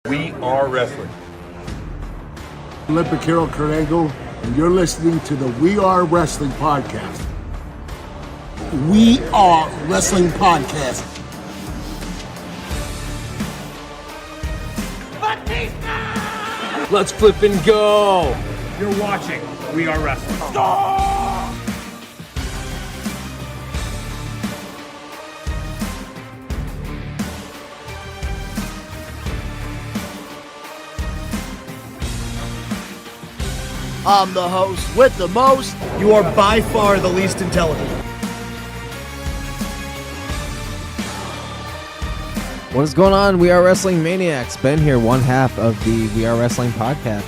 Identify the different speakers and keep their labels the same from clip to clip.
Speaker 1: We are wrestling.
Speaker 2: Olympic hero Kurt Angle, and you're listening to the We Are Wrestling Podcast. We Are Wrestling Podcast.
Speaker 3: Let's flip and go.
Speaker 4: You're watching We Are Wrestling.
Speaker 5: I'm the host with the most.
Speaker 6: You are by far the least intelligent.
Speaker 3: What is going on? We are Wrestling Maniacs. Ben here, one half of the We Are Wrestling podcast.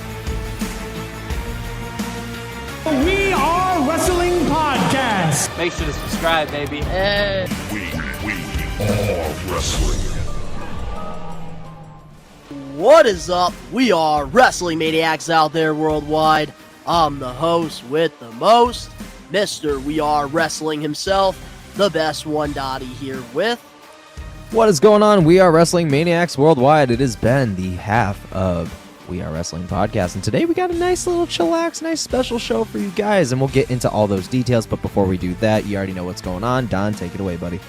Speaker 4: We Are Wrestling Podcast.
Speaker 7: Make sure to subscribe, baby.
Speaker 1: We are wrestling.
Speaker 5: What is up? We are Wrestling Maniacs out there worldwide. I'm the host with the most, Mr. We Are Wrestling himself, the best one, Donnie here with.
Speaker 3: What is going on? We are Wrestling Maniacs worldwide. It is Ben, the half of We Are Wrestling podcast. And today we got a nice little chillax, nice special show for you guys. And we'll get into all those details. But before we do that, you already know what's going on. Don, take it away, buddy.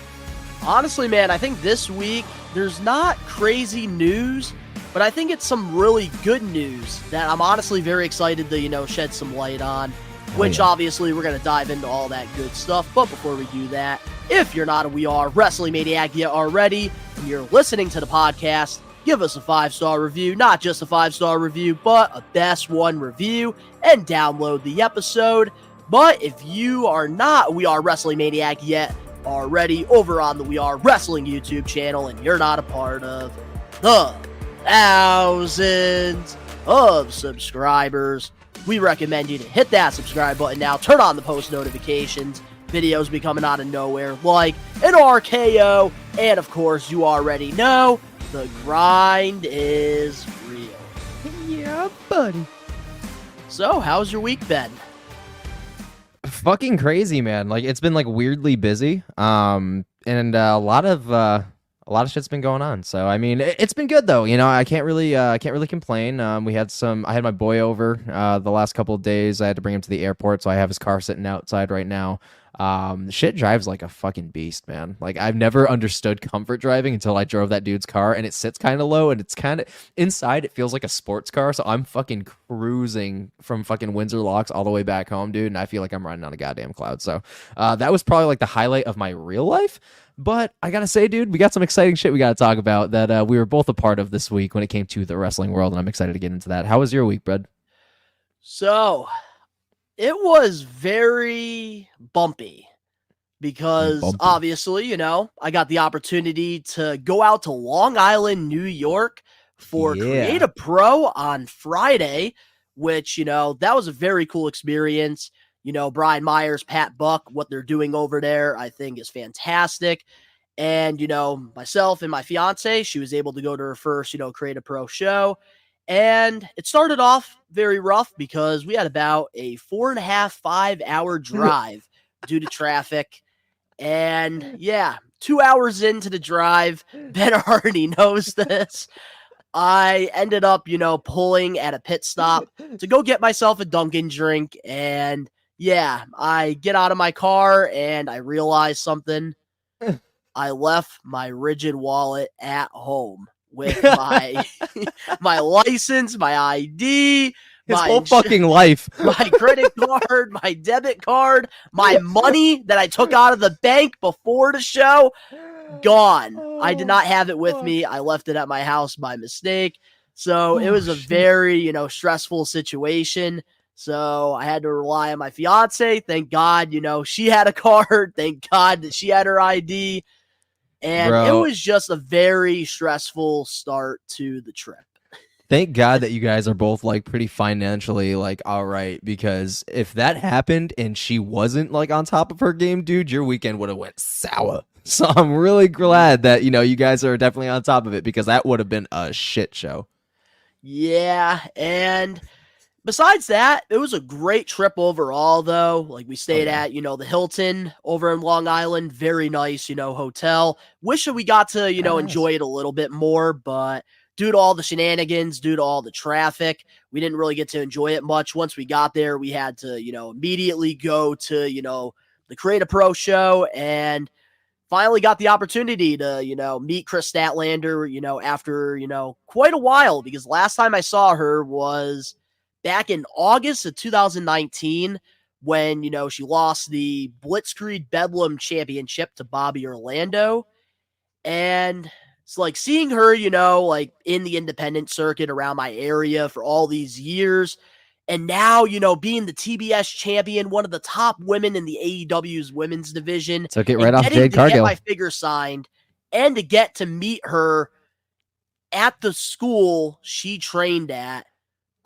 Speaker 5: Honestly, man, I think this week there's not crazy news, but I think it's some really good news that I'm honestly very excited to, shed some light on, which obviously we're going to dive into all that good stuff. But before we do that, if you're not a We Are Wrestling Maniac yet already, and you're listening to the podcast, give us a 5-star review, not just a 5-star review, but a best one review, and download the episode. But if you are not a We Are Wrestling Maniac yet already over on the We Are Wrestling YouTube channel, and you're not a part of the thousands of subscribers, we recommend you to hit that subscribe button now, turn on the post notifications, videos be coming out of nowhere like an RKO, and of course you already know the grind is real.
Speaker 3: Yeah, buddy.
Speaker 5: So how's your week been?
Speaker 3: Fucking crazy, man. Like, it's been like weirdly busy. And a lot of shit's been going on. So I mean, it's been good though. I can't really complain. I had my boy over the last couple of days. I had to bring him to the airport, so I have his car sitting outside right now. Shit drives like a fucking beast, man. Like, I've never understood comfort driving until I drove that dude's car, and it sits kind of low, and it's kind of inside. It feels like a sports car, so I'm fucking cruising from fucking Windsor Locks all the way back home, dude, and I feel like I'm riding on a goddamn cloud. So that was probably like the highlight of my real life. But I gotta say, dude, we got some exciting shit we gotta talk about that we were both a part of this week when it came to the wrestling world, and I'm excited to get into that. How was your week, bud?
Speaker 5: So it was very bumpy because obviously, I got the opportunity to go out to Long Island, New York for Create a Pro on Friday, which, that was a very cool experience. Brian Myers, Pat Buck, what they're doing over there, I think is fantastic. And, myself and my fiance, she was able to go to her first, Create a Pro show. And it started off very rough because we had about a 4.5-5 hour drive due to traffic. And 2 hours into the drive, Ben already knows this. I ended up, pulling at a pit stop to go get myself a Dunkin' drink. And I get out of my car and I realize something. I left my rigid wallet at home with my my license, my ID,
Speaker 3: his whole fucking life,
Speaker 5: my credit card, my debit card, my money that I took out of the bank before the show, gone. I did not have it with me. I left it at my house by mistake. So it was a very, stressful situation. So I had to rely on my fiance. Thank God, she had a card. Thank God that she had her ID. And it was just a very stressful start to the trip.
Speaker 3: Thank God that you guys are both like pretty financially like all right, because if that happened and she wasn't like on top of her game, dude, your weekend would have went sour. So I'm really glad that, you guys are definitely on top of it, because that would have been a shit show.
Speaker 5: Yeah, and besides that, it was a great trip overall, though. Like, we stayed at, the Hilton over in Long Island. Very nice, hotel. Wish that we got to, enjoy it a little bit more, but due to all the shenanigans, due to all the traffic, we didn't really get to enjoy it much. Once we got there, we had to, immediately go to, the Create a Pro show, and finally got the opportunity to, meet Chris Statlander, after, quite a while, because last time I saw her was back in August of 2019 when, she lost the Blitzkrieg Bedlam Championship to Bobby Orlando. And it's like seeing her, like in the independent circuit around my area for all these years. And now, being the TBS champion, one of the top women in the AEW's women's division.
Speaker 3: Took it right off
Speaker 5: Jade
Speaker 3: Cargill.
Speaker 5: To get my figure signed and to get to meet her at the school she trained at,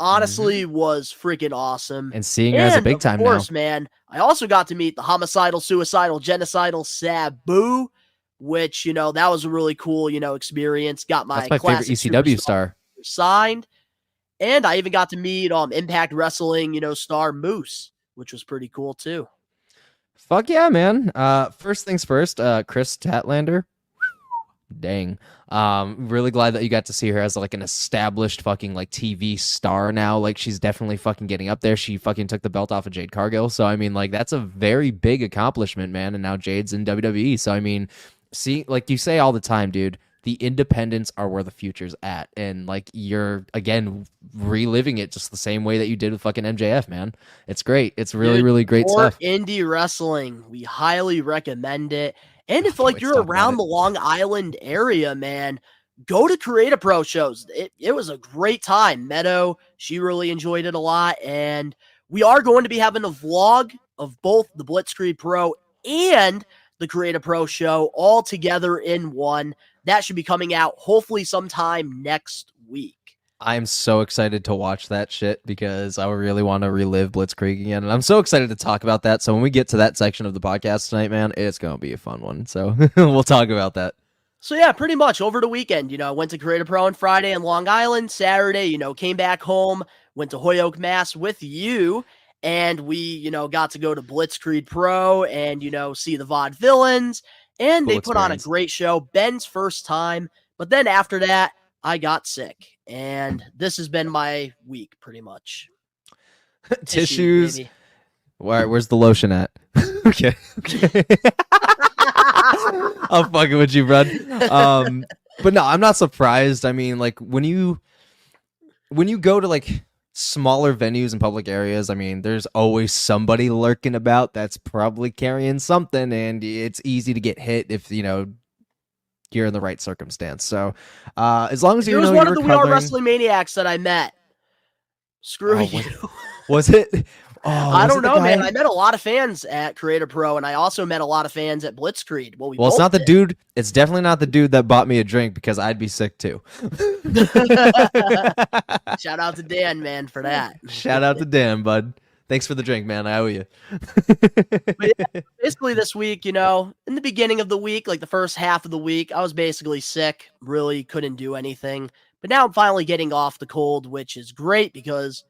Speaker 5: honestly, was freaking awesome.
Speaker 3: And seeing her as a big time now. Of course,
Speaker 5: man, I also got to meet the homicidal, suicidal, genocidal Sabu, which, that was a really cool, experience. Got
Speaker 3: That's my favorite ECW star
Speaker 5: signed. And I even got to meet Impact Wrestling, star Moose, which was pretty cool too.
Speaker 3: Fuck yeah, man. First things first, Chris Statlander. Dang. Really glad that you got to see her as like an established fucking like TV star now. Like she's definitely fucking getting up there. She fucking took the belt off of Jade Cargill. So I mean, like that's a very big accomplishment, man. And now Jade's in WWE. So I mean, see, like you say all the time, dude, the independents are where the future's at. And like you're again reliving it just the same way that you did with fucking MJF, man. It's great. It's really, really great stuff.
Speaker 5: Indie wrestling. We highly recommend it. And if like you're around the Long Island area, man, go to Create a Pro shows. It was a great time. Meadow, she really enjoyed it a lot. And we are going to be having a vlog of both the Blitzkrieg Pro and the Create a Pro show all together in one. That should be coming out hopefully sometime next week.
Speaker 3: I'm so excited to watch that shit because I really want to relive Blitzkrieg again. And I'm so excited to talk about that. So when we get to that section of the podcast tonight, man, it's going to be a fun one. So we'll talk about that.
Speaker 5: So yeah, pretty much over the weekend, went to Create a Pro on Friday in Long Island. Saturday, came back home, went to Holyoke, Mass with you. And we, got to go to Blitzkrieg Pro and, see the Vaudevillains. And
Speaker 3: Cool
Speaker 5: they put on a great show. Ben's first time. But then after that, I got sick. And this has been my week, pretty much.
Speaker 3: Tissues. Where's the lotion at? Okay. I'm fucking with you, bud. But no, I'm not surprised. I mean, like when you go to like smaller venues in public areas, I mean, there's always somebody lurking about that's probably carrying something, and it's easy to get hit if you're in the right circumstance. So as long as you know,
Speaker 5: it was one of the We Are Wrestling Maniacs that I met. Screw you.
Speaker 3: Was it? Oh,
Speaker 5: I don't know, man. I met a lot of fans at Create a Pro, and I also met a lot of fans at Blitzkrieg. Well,
Speaker 3: it's not the dude. It's definitely not the dude that bought me a drink because I'd be sick too.
Speaker 5: Shout out to Dan, man, for that.
Speaker 3: Shout out to Dan, bud. Thanks for the drink, man. I owe you.
Speaker 5: But yeah, basically this week, in the beginning of the week, like the first half of the week, I was basically sick, really couldn't do anything. But now I'm finally getting off the cold, which is great because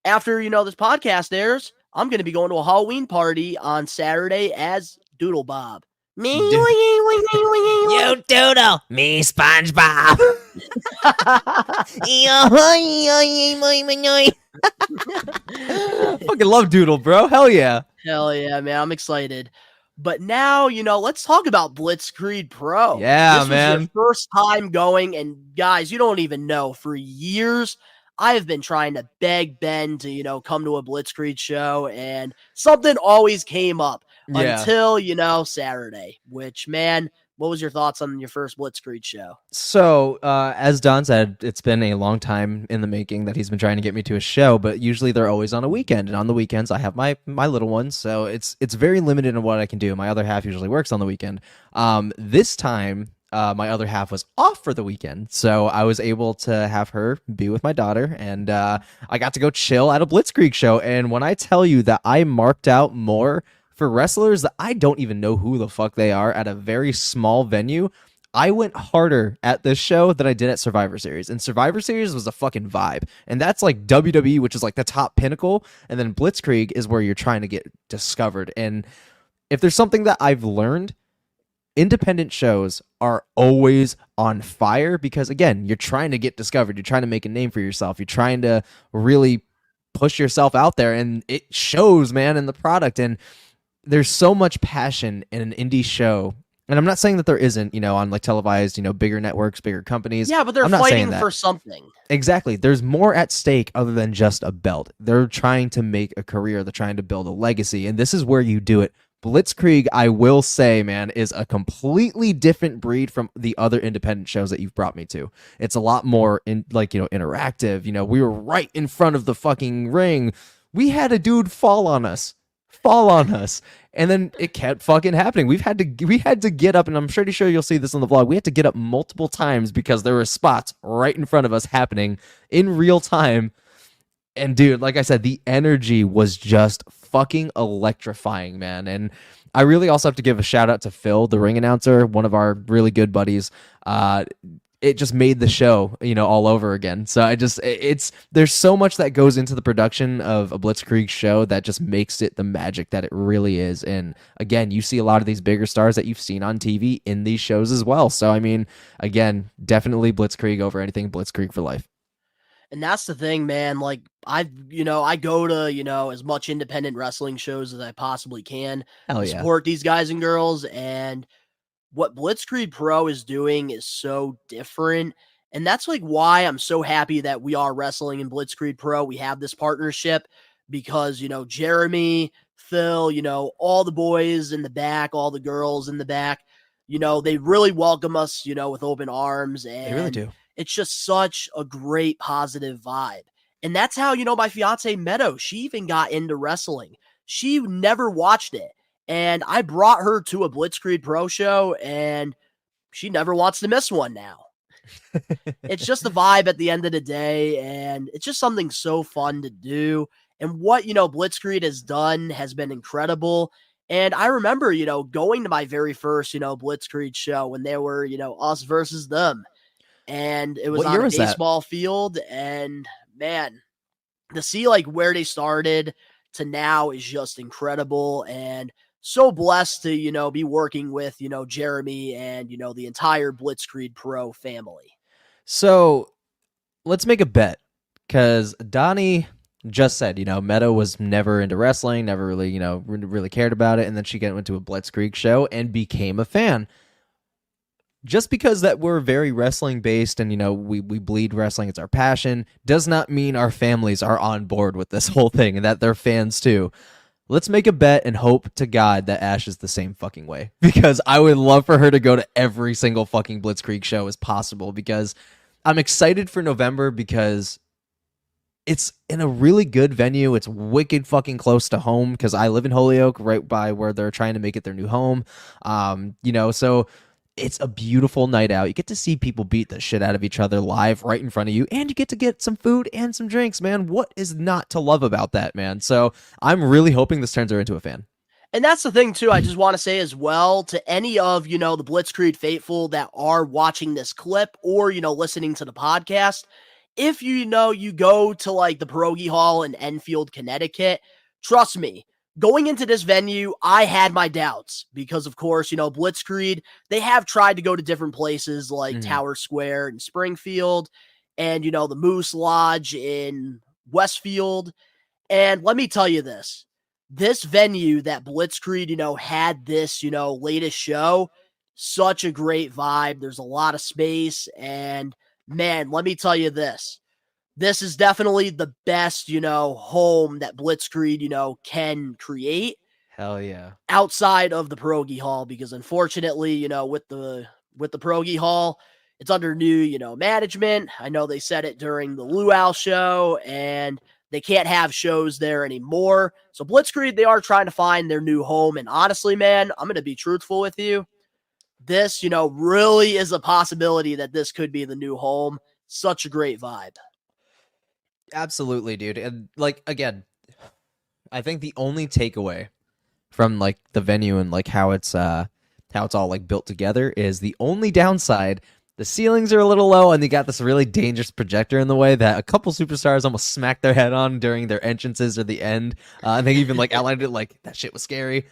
Speaker 5: after, this podcast airs, I'm going to be going to a Halloween party on Saturday as Doodle Bob. Me,
Speaker 7: you Doodle. Me, SpongeBob.
Speaker 3: Fucking love Doodle, bro. Hell yeah.
Speaker 5: Hell yeah, man. I'm excited. But now, let's talk about Blitzkrieg Pro.
Speaker 3: Yeah,
Speaker 5: this
Speaker 3: man.
Speaker 5: Was your first time going, and guys, you don't even know. For years, I have been trying to beg Ben to, come to a Blitzkrieg show, and something always came up until, Saturday, which, man, what was your thoughts on your first Blitzkrieg show?
Speaker 3: So, as Don said, it's been a long time in the making that he's been trying to get me to a show, but usually they're always on a weekend, and on the weekends I have my little ones, so it's very limited in what I can do. My other half usually works on the weekend. This time, my other half was off for the weekend, so I was able to have her be with my daughter, and I got to go chill at a Blitzkrieg show, and when I tell you that I marked out more for wrestlers that I don't even know who the fuck they are at a very small venue, I went harder at this show than I did at Survivor Series. And Survivor Series was a fucking vibe. And that's like WWE, which is like the top pinnacle. And then Blitzkrieg is where you're trying to get discovered. And if there's something that I've learned, independent shows are always on fire because, again, you're trying to get discovered. You're trying to make a name for yourself. You're trying to really push yourself out there, and it shows, man, in the product. And there's so much passion in an indie show. And I'm not saying that there isn't, on like televised, bigger networks, bigger companies.
Speaker 5: Yeah, but they're
Speaker 3: I'm not saying
Speaker 5: fighting
Speaker 3: that.
Speaker 5: for something.
Speaker 3: Exactly. There's more at stake other than just a belt. They're trying to make a career. They're trying to build a legacy. And this is where you do it. Blitzkrieg, I will say, man, is a completely different breed from the other independent shows that you've brought me to. It's a lot more interactive. We were right in front of the fucking ring. We had a dude fall on us. And then it kept fucking happening. We had to get up, and I'm pretty sure you'll see this on the vlog. We had to get up multiple times because there were spots right in front of us happening in real time. And dude, like I said, the energy was just fucking electrifying, man. And I really also have to give a shout out to Phil, the ring announcer, one of our really good buddies. It just made the show, all over again. So there's so much that goes into the production of a Blitzkrieg show that just makes it the magic that it really is. And again, you see a lot of these bigger stars that you've seen on TV in these shows as well. So, I mean, again, definitely Blitzkrieg over anything. Blitzkrieg for life.
Speaker 5: And that's the thing, man. Like I go to, as much independent wrestling shows as I possibly can
Speaker 3: Hell
Speaker 5: to
Speaker 3: yeah.
Speaker 5: support these guys and girls. And what Blitzkrieg Pro is doing is so different. And that's like why I'm so happy that we are wrestling in Blitzkrieg Pro. We have this partnership because, Jeremy, Phil, all the boys in the back, all the girls in the back, they really welcome us, with open arms. And
Speaker 3: They really do.
Speaker 5: it's just such a great positive vibe. And that's how, my fiance Meadow, she even got into wrestling. She never watched it. And I brought her to a Blitzkrieg Pro show, and she never wants to miss one now. It's just the vibe at the end of the day, and it's just something so fun to do. And what, Blitzkrieg has done has been incredible. And I remember, going to my very first, Blitzkrieg show when they were, us versus them. And it was
Speaker 3: What
Speaker 5: on
Speaker 3: year
Speaker 5: a
Speaker 3: was that?
Speaker 5: baseball field. And man, to see like where they started to now is just incredible. And so blessed to, be working with, Jeremy and, the entire Blitzkrieg Pro family.
Speaker 3: So let's make a bet, because Donnie just said, Meadow was never into wrestling, never really, really cared about it. And then she went to a Blitzkrieg show and became a fan. Just because that we're very wrestling based and, we bleed wrestling, it's our passion, does not mean our families are on board with this whole thing and that they're fans too. Let's make a bet and hope to God that Ash is the same fucking way, because I would love for her to go to every single fucking Blitzkrieg show as possible, because I'm excited for November because it's in a really good venue. It's wicked fucking close to home because I live in Holyoke, right by where they're trying to make it their new home. So it's a beautiful night out. You get to see people beat the shit out of each other live right in front of you, and you get to get some food and some drinks, man. What is not to love about that, man? So I'm really hoping this turns her into a fan.
Speaker 5: And that's the thing, too, I just want to say as well to any of, the Blitzkrieg faithful that are watching this clip or, listening to the podcast, if you go to like the Pierogi Hall in Enfield, Connecticut, trust me, going into this venue, I had my doubts because, of course, Blitzkrieg, they have tried to go to different places like Tower Square in Springfield and, the Moose Lodge in Westfield. And let me tell you this venue that Blitzkrieg, had this, latest show, such a great vibe. There's a lot of space. And man, let me tell you this. This is definitely the best, home that Blitzkrieg, can create.
Speaker 3: Hell yeah.
Speaker 5: Outside of the Pierogi Hall, because unfortunately, with the Pierogi Hall, it's under new, management. I know they said it during the Luau show, and they can't have shows there anymore. So Blitzkrieg, they are trying to find their new home. And honestly, man, I'm going to be truthful with you. This, really is a possibility that this could be the new home. Such a great vibe.
Speaker 3: Absolutely, dude. And like, again, I think the only takeaway from like the venue and like how it's all like built together is the only downside. The ceilings are a little low, and they got this really dangerous projector in the way that a couple superstars almost smacked their head on during their entrances or the end. And they even like outlined it like that shit was scary.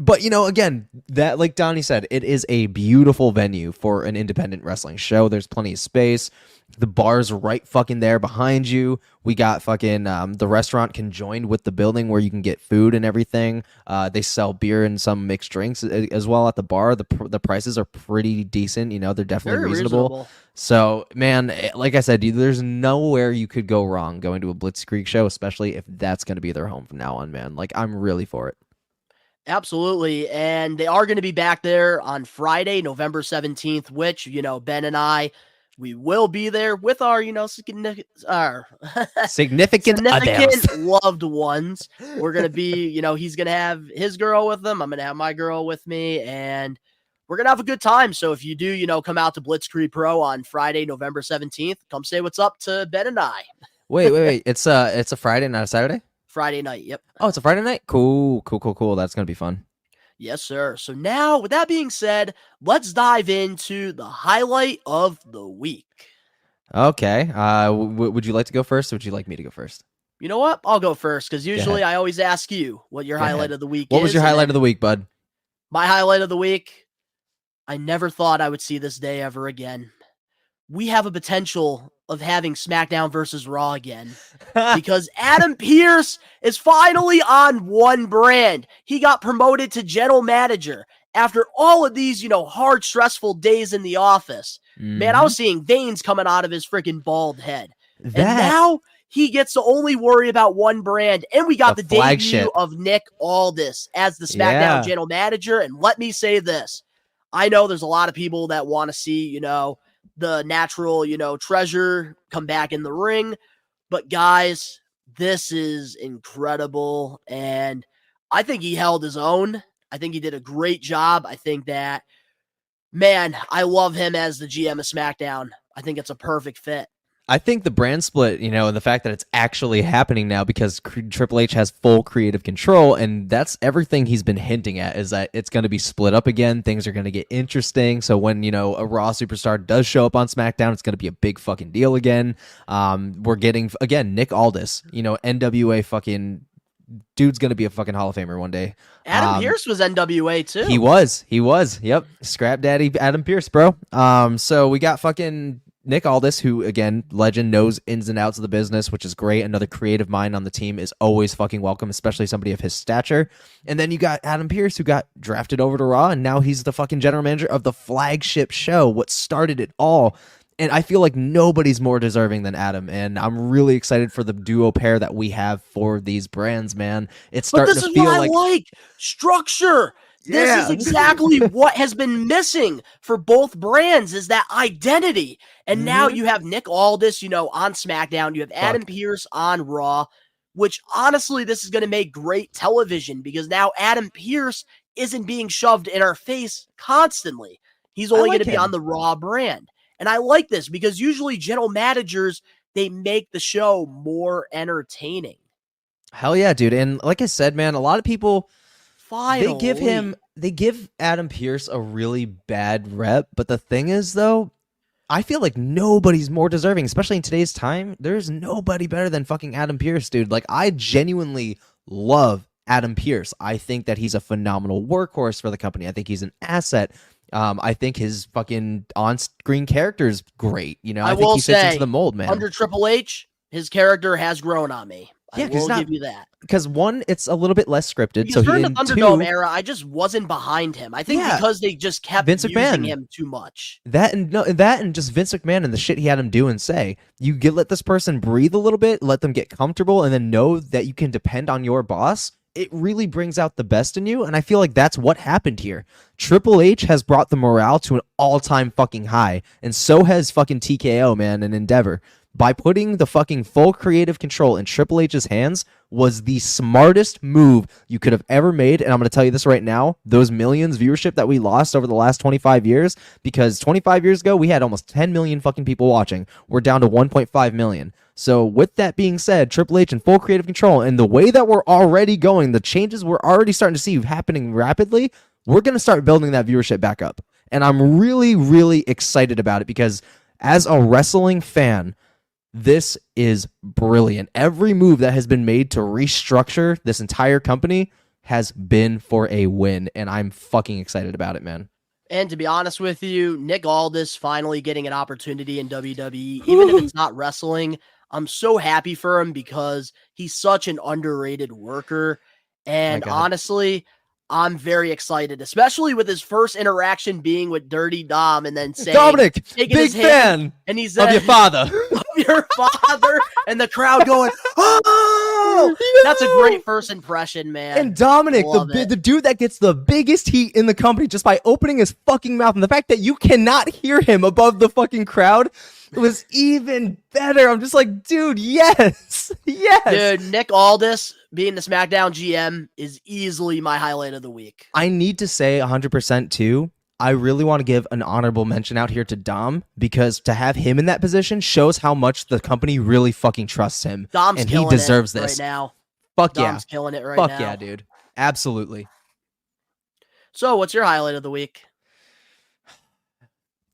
Speaker 3: But, again, that, like Donnie said, it is a beautiful venue for an independent wrestling show. There's plenty of space. The bar's right fucking there behind you. We got fucking the restaurant conjoined with the building where you can get food and everything. They sell beer and some mixed drinks as well at the bar. The prices are pretty decent. They're definitely
Speaker 5: Very
Speaker 3: reasonable. So, man, like I said, dude, there's nowhere you could go wrong going to a Blitzkrieg show, especially if that's going to be their home from now on, man. Like, I'm really for it.
Speaker 5: Absolutely. And they are going to be back there on Friday, November 17th, which, Ben and I, we will be there with our,
Speaker 3: Significant others.
Speaker 5: loved ones. We're going to be, he's going to have his girl with him. I'm going to have my girl with me, and we're going to have a good time. So if you do, come out to Blitzkrieg Pro on Friday, November 17th, come say what's up to Ben and I.
Speaker 3: Wait. It's a Friday, not a Saturday?
Speaker 5: Friday night. Yep.
Speaker 3: Oh, it's a Friday night? Cool. That's going to be fun.
Speaker 5: Yes, sir. So now, with that being said, let's dive into the highlight of the week.
Speaker 3: Okay. Would you like to go first, or would you like me to go first?
Speaker 5: You know what? I'll go first, because usually I always ask you what your highlight of the week is.
Speaker 3: What was your highlight of the week, bud?
Speaker 5: My highlight of the week, I never thought I would see this day ever again. We have a potential of having SmackDown versus Raw again, because Adam Pearce is finally on one brand. He got promoted to general manager after all of these, hard, stressful days in the office. Man, I was seeing veins coming out of his freaking bald head. And now he gets to only worry about one brand. And we got the debut of Nick Aldis as the SmackDown general manager. And let me say this. I know there's a lot of people that want to see, the natural, treasure come back in the ring. But guys, this is incredible. And I think he held his own. I think he did a great job. I think that, man, I love him as the GM of SmackDown. I think it's a perfect fit.
Speaker 3: I think the brand split, and the fact that it's actually happening now because Triple H has full creative control, and that's everything he's been hinting at, is that it's going to be split up again. Things are going to get interesting. So when, a Raw superstar does show up on SmackDown, it's going to be a big fucking deal again. We're getting, again, Nick Aldis, NWA fucking dude's going to be a fucking Hall of Famer one day.
Speaker 5: Adam Pearce was NWA too.
Speaker 3: He was. Yep. Scrap Daddy Adam Pearce, bro. So we got fucking Nick Aldis, who, again, legend, knows ins and outs of the business, which is great. Another creative mind on the team is always fucking welcome, especially somebody of his stature. And then you got Adam Pearce, who got drafted over to Raw, and now he's the fucking general manager of the flagship show, what started it all. And I feel like nobody's more deserving than Adam, and I'm really excited for the duo pair that we have for these brands, man. It's starting to feel like...
Speaker 5: what I like. Structure. This is exactly what has been missing for both brands, is that identity. And now you have Nick Aldis, on SmackDown. You have Adam Pearce on Raw, which honestly, this is going to make great television, because now Adam Pearce isn't being shoved in our face constantly. He's only going to be on the Raw brand. And I like this, because usually general managers, they make the show more entertaining.
Speaker 3: Hell yeah, dude. And like I said, man, a lot of people...
Speaker 5: Finally.
Speaker 3: They give Adam Pearce a really bad rep, but the thing is, though, I feel like nobody's more deserving, especially in today's time. There's nobody better than fucking Adam Pearce, dude. Like, I genuinely love Adam Pearce. I think that he's a phenomenal workhorse for the company. I think he's an asset. I think his fucking on-screen character is great. I think he fits into the mold, man.
Speaker 5: Under Triple H, his character has grown on me. I will give you that.
Speaker 3: Because one, it's a little bit less scripted.
Speaker 5: Because during the Thunderdome era, I just wasn't behind him. I think because they just kept using him too much.
Speaker 3: That and just Vince McMahon and the shit he had him do and say. You let this person breathe a little bit, let them get comfortable, and then know that you can depend on your boss. It really brings out the best in you, and I feel like that's what happened here. Triple H has brought the morale to an all-time fucking high, and so has fucking TKO, man, and Endeavor. By putting the fucking full creative control in Triple H's hands was the smartest move you could have ever made. And I'm going to tell you this right now, those millions viewership that we lost over the last 25 years, because 25 years ago, we had almost 10 million fucking people watching. We're down to 1.5 million. So with that being said, Triple H in full creative control, and the way that we're already going, the changes we're already starting to see happening rapidly, we're going to start building that viewership back up. And I'm really, really excited about it, because as a wrestling fan, this is brilliant. Every move that has been made to restructure this entire company has been for a win, and I'm fucking excited about it, man.
Speaker 5: And to be honest with you, Nick Aldis finally getting an opportunity in WWE, even if it's not wrestling, I'm so happy for him because he's such an underrated worker. And
Speaker 3: God.
Speaker 5: honestly, I'm very excited, especially with his first interaction being with Dirty Dom and then saying,
Speaker 3: Dominic,
Speaker 5: taking
Speaker 3: big
Speaker 5: his hand,
Speaker 3: fan
Speaker 5: and he said,
Speaker 3: of your father.
Speaker 5: of your father, and the crowd going, oh, that's a great first impression, man.
Speaker 3: And Dominic,
Speaker 5: Love
Speaker 3: the
Speaker 5: it.
Speaker 3: dude that gets the biggest heat in the company just by opening his fucking mouth, and the fact that you cannot hear him above the fucking crowd was even better. I'm just like, dude, yes, yes.
Speaker 5: Dude, Nick Aldis being the Smackdown GM is easily my highlight of the week.
Speaker 3: I need to say 100% too. I really want to give an honorable mention out here to Dom, because to have him in that position shows how much the company really fucking trusts him.
Speaker 5: Dom's
Speaker 3: and he
Speaker 5: killing
Speaker 3: deserves
Speaker 5: it
Speaker 3: this.
Speaker 5: right now.
Speaker 3: Fuck
Speaker 5: Dom's killing it right
Speaker 3: Fuck
Speaker 5: now.
Speaker 3: yeah, dude. Absolutely.
Speaker 5: So, what's your highlight of the week?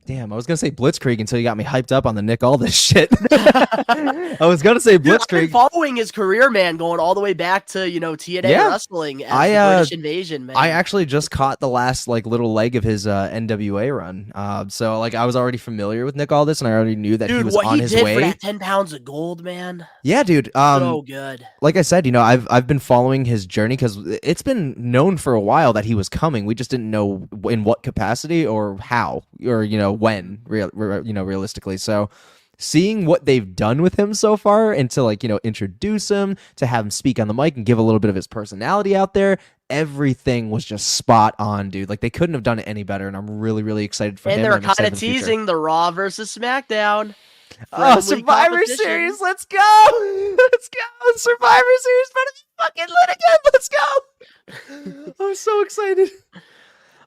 Speaker 3: Damn, I was gonna say Blitzkrieg until you got me hyped up on the Nick Aldis shit. I was gonna say
Speaker 5: Dude, I've been
Speaker 3: Blitzkrieg.
Speaker 5: following his career, man, going all the way back to TNA
Speaker 3: Yeah.
Speaker 5: wrestling as
Speaker 3: I,
Speaker 5: the British Invasion, man.
Speaker 3: I actually just caught the last like little leg of his NWA run. So like I was already familiar with Nick Aldis, and I already knew that
Speaker 5: Dude,
Speaker 3: he was
Speaker 5: what
Speaker 3: on
Speaker 5: he
Speaker 3: his
Speaker 5: did
Speaker 3: way.
Speaker 5: for that 10 pounds of gold, man.
Speaker 3: Yeah, dude.
Speaker 5: So good.
Speaker 3: Like I said, I've been following his journey because it's been known for a while that he was coming. We just didn't know in what capacity or how or when, realistically. So seeing what they've done with him so far, and to introduce him, to have him speak on the mic and give a little bit of his personality out there, everything was just spot on, dude. Like they couldn't have done it any better, and I'm really, really excited for him.
Speaker 5: And they're
Speaker 3: I'm excited
Speaker 5: kind
Speaker 3: for
Speaker 5: of
Speaker 3: the future.
Speaker 5: teasing the Raw versus SmackDown.
Speaker 3: Oh,
Speaker 5: friendly
Speaker 3: Survivor
Speaker 5: competition.
Speaker 3: Series, let's go! Let's go! Survivor Series, better be fucking lit again. Let's go! I'm so excited.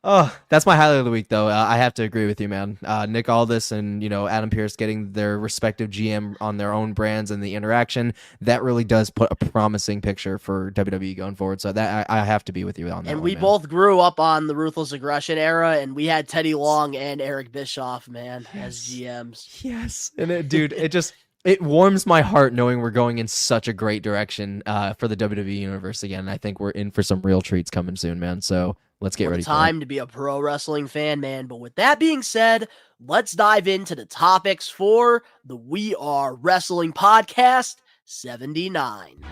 Speaker 3: Oh, that's my highlight of the week, though. I have to agree with you, man. Nick Aldis and Adam Pearce getting their respective GM on their own brands and the interaction, that really does put a promising picture for WWE going forward. So that I have to be with you on that.
Speaker 5: And
Speaker 3: one,
Speaker 5: we
Speaker 3: man.
Speaker 5: both grew up on the Ruthless Aggression era, and we had Teddy Long and Eric Bischoff, man, as GMs.
Speaker 3: Yes, and it warms my heart knowing we're going in such a great direction for the WWE universe again. I think we're in for some real treats coming soon, man. So let's get ready.
Speaker 5: Time to be a pro wrestling fan, man. But with that being said, let's dive into the topics for the We Are Wrestling Podcast 79.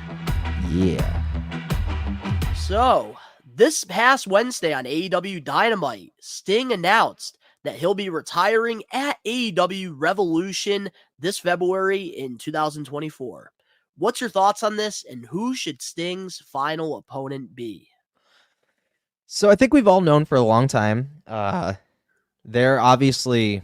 Speaker 3: Yeah.
Speaker 5: So, this past Wednesday on AEW Dynamite, Sting announced that he'll be retiring at AEW Revolution this February in 2024. What's your thoughts on this, and who should Sting's final opponent be?
Speaker 3: So I think we've all known for a long time. They're obviously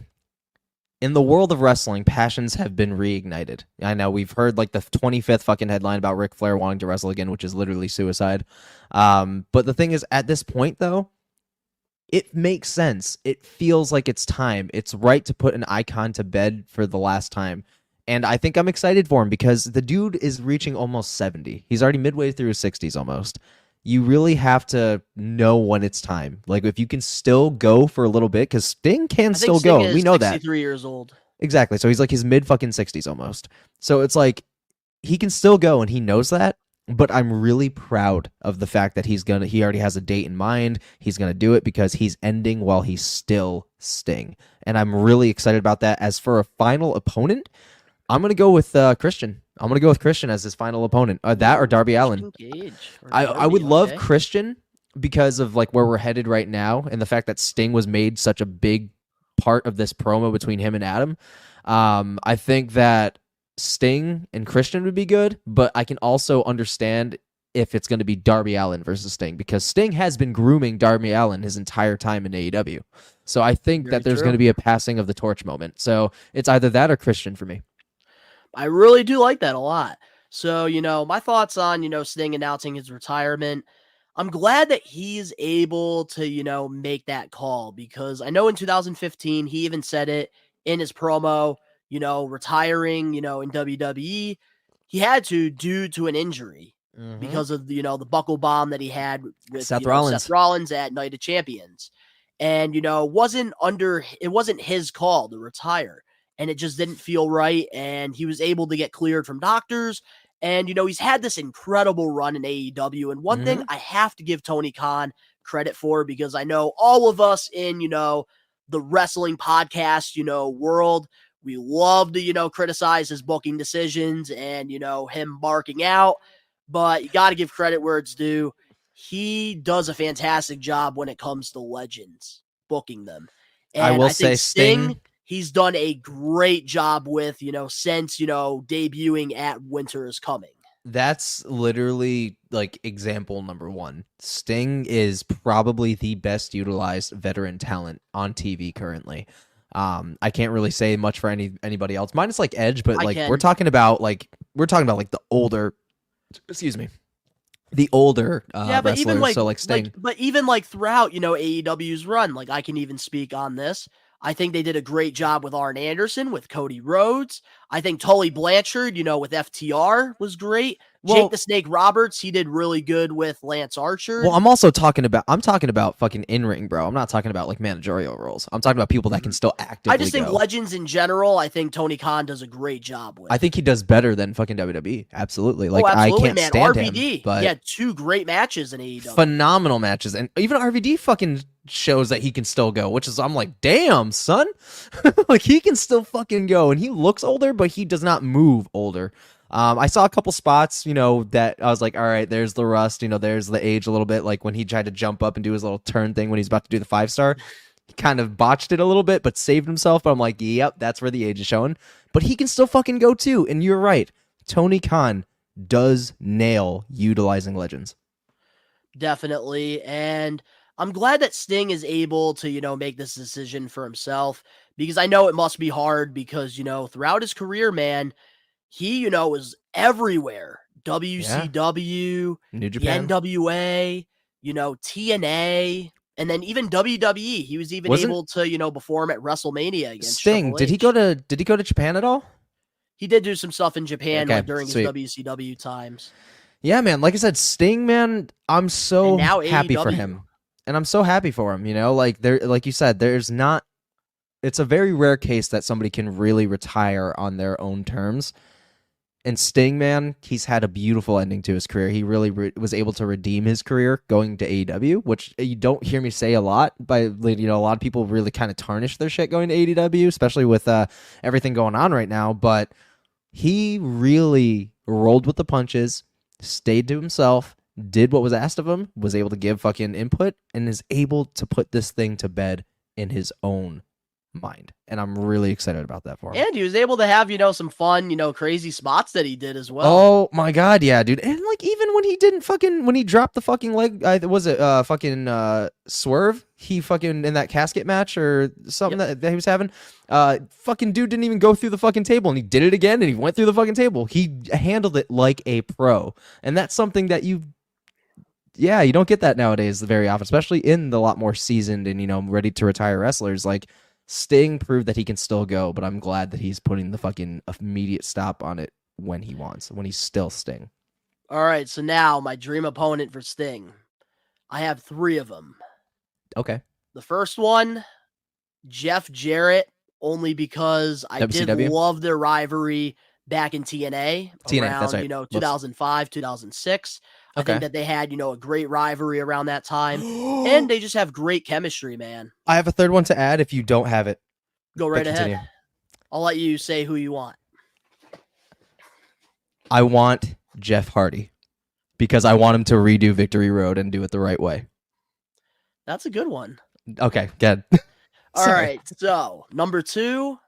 Speaker 3: in the world of wrestling, passions have been reignited. I know we've heard like the 25th fucking headline about Ric Flair wanting to wrestle again, which is literally suicide. But the thing is, at this point, though, it makes sense. It feels like it's time. It's right to put an icon to bed for the last time. And I think I'm excited for him because the dude is reaching almost 70. He's already midway through his 60s almost. You really have to know when it's time. Like if you can still go for a little bit, because Sting can still
Speaker 5: Sting
Speaker 3: go.
Speaker 5: is
Speaker 3: We know that.
Speaker 5: 63 years old.
Speaker 3: Exactly. So he's like his mid fucking 60s almost. So it's like he can still go, and he knows that. But I'm really proud of the fact that he already has a date in mind. He's gonna do it because he's ending while he's still Sting. And I'm really excited about that. As for a final opponent, I'm gonna go with Christian. I'm going to go with Christian as his final opponent. That or Darby Allin. I would love Christian because of like where we're headed right now and the fact that Sting was made such a big part of this promo between him and Adam. I think that Sting and Christian would be good, but I can also understand if it's going to be Darby Allin versus Sting because Sting has been grooming Darby Allin his entire time in AEW. So I think that there's going to be a passing of the torch moment. So it's either that or Christian for me.
Speaker 5: I really do like that a lot. So, my thoughts on, Sting announcing his retirement. I'm glad that he's able to, make that call because I know in 2015, he even said it in his promo, retiring, in WWE, he had to due to an injury because of, the buckle bomb that he had with
Speaker 3: Seth Rollins
Speaker 5: at Night of Champions. And, it wasn't his call to retire. And it just didn't feel right. And he was able to get cleared from doctors. And, he's had this incredible run in AEW. And one thing I have to give Tony Khan credit for, because I know all of us in, the wrestling podcast, world, we love to, criticize his booking decisions and, him marking out. But you got to give credit where it's due. He does a fantastic job when it comes to legends, booking them. And
Speaker 3: I will
Speaker 5: think
Speaker 3: say Sting,
Speaker 5: he's done a great job with, since, debuting at Winter is Coming.
Speaker 3: that's literally like example number one. Sting is probably the best utilized veteran talent on TV currently. I can't really say much for anybody else. Mine is like Edge, but like we're talking about like the older, the older
Speaker 5: but
Speaker 3: wrestlers.
Speaker 5: even like,
Speaker 3: so like Sting,
Speaker 5: but even like throughout, AEW's run, like I can even speak on this. I think they did a great job with Arn Anderson, with Cody Rhodes. I think Tully Blanchard, with FTR was great. Jake the Snake Roberts, he did really good with Lance Archer.
Speaker 3: Well, I'm talking about fucking in-ring, bro. I'm not talking about like managerial roles. I'm talking about people that can still actively
Speaker 5: I just think legends in general, I think Tony Khan does a great job with.
Speaker 3: I think he does better than fucking WWE. Absolutely. Like
Speaker 5: absolutely,
Speaker 3: I can't
Speaker 5: man.
Speaker 3: stand
Speaker 5: RVD,
Speaker 3: him. But
Speaker 5: he had 2 great matches in AEW.
Speaker 3: Phenomenal matches. And even RVD fucking shows that he can still go, which is, I'm like, damn, son. Like he can still fucking go. And he looks older, but he does not move older. I saw a couple spots, that I was like, all right, there's the rust, there's the age a little bit. Like when he tried to jump up and do his little turn thing when he's about to do the 5-star, he kind of botched it a little bit, but saved himself. But I'm like, yep, that's where the age is showing. But he can still fucking go too. And you're right. Tony Khan does nail utilizing legends.
Speaker 5: Definitely. And I'm glad that Sting is able to, make this decision for himself, because I know it must be hard because, throughout his career, man, he, was everywhere. WCW,
Speaker 3: New Japan,
Speaker 5: the NWA, TNA, and then even WWE. He was even able to, perform at WrestleMania against
Speaker 3: Sting.
Speaker 5: Triple
Speaker 3: Did he go to Japan at all?
Speaker 5: He did do some stuff in Japan during
Speaker 3: sweet.
Speaker 5: his WCW times.
Speaker 3: Yeah, man. Like I said, Sting, man, I'm so happy for
Speaker 5: AEW.
Speaker 3: him. And I'm so happy for him, like you said, it's a very rare case that somebody can really retire on their own terms. And Sting, man, he's had a beautiful ending to his career. He really was able to redeem his career going to AEW, which you don't hear me say a lot. A lot of people really kind of tarnish their shit going to AEW, especially with everything going on right now. But he really rolled with the punches, stayed to himself, did what was asked of him, was able to give fucking input, and is able to put this thing to bed in his own mind. And I'm really excited about that for him.
Speaker 5: And he was able to have, some fun, crazy spots that he did as well.
Speaker 3: Oh my god, yeah, dude. And like even when he dropped the fucking leg, Swerve, he fucking in that casket match or something that he was having, fucking dude didn't even go through the fucking table, and he did it again and he went through the fucking table. He handled it like a pro. And that's something that you don't get that nowadays very often, especially in the lot more seasoned and ready to retire wrestlers. Like Sting proved that he can still go, but I'm glad that he's putting the fucking immediate stop on it when he wants, when he's still Sting.
Speaker 5: All right, so now my dream opponent for Sting. I have 3 of them.
Speaker 3: Okay.
Speaker 5: The first one, Jeff Jarrett, only because I did
Speaker 3: WCW?
Speaker 5: love their rivalry back in TNA around,
Speaker 3: that's right.
Speaker 5: 2005, 2006. I
Speaker 3: Okay.
Speaker 5: think that they had, a great rivalry around that time. And they just have great chemistry, man.
Speaker 3: I have a third one to add if you don't have it.
Speaker 5: Go right
Speaker 3: continue.
Speaker 5: ahead. I'll let you say who you want.
Speaker 3: I want Jeff Hardy because I want him to redo Victory Road and do it the right way.
Speaker 5: That's a good one.
Speaker 3: Okay, good.
Speaker 5: All right, so number 2,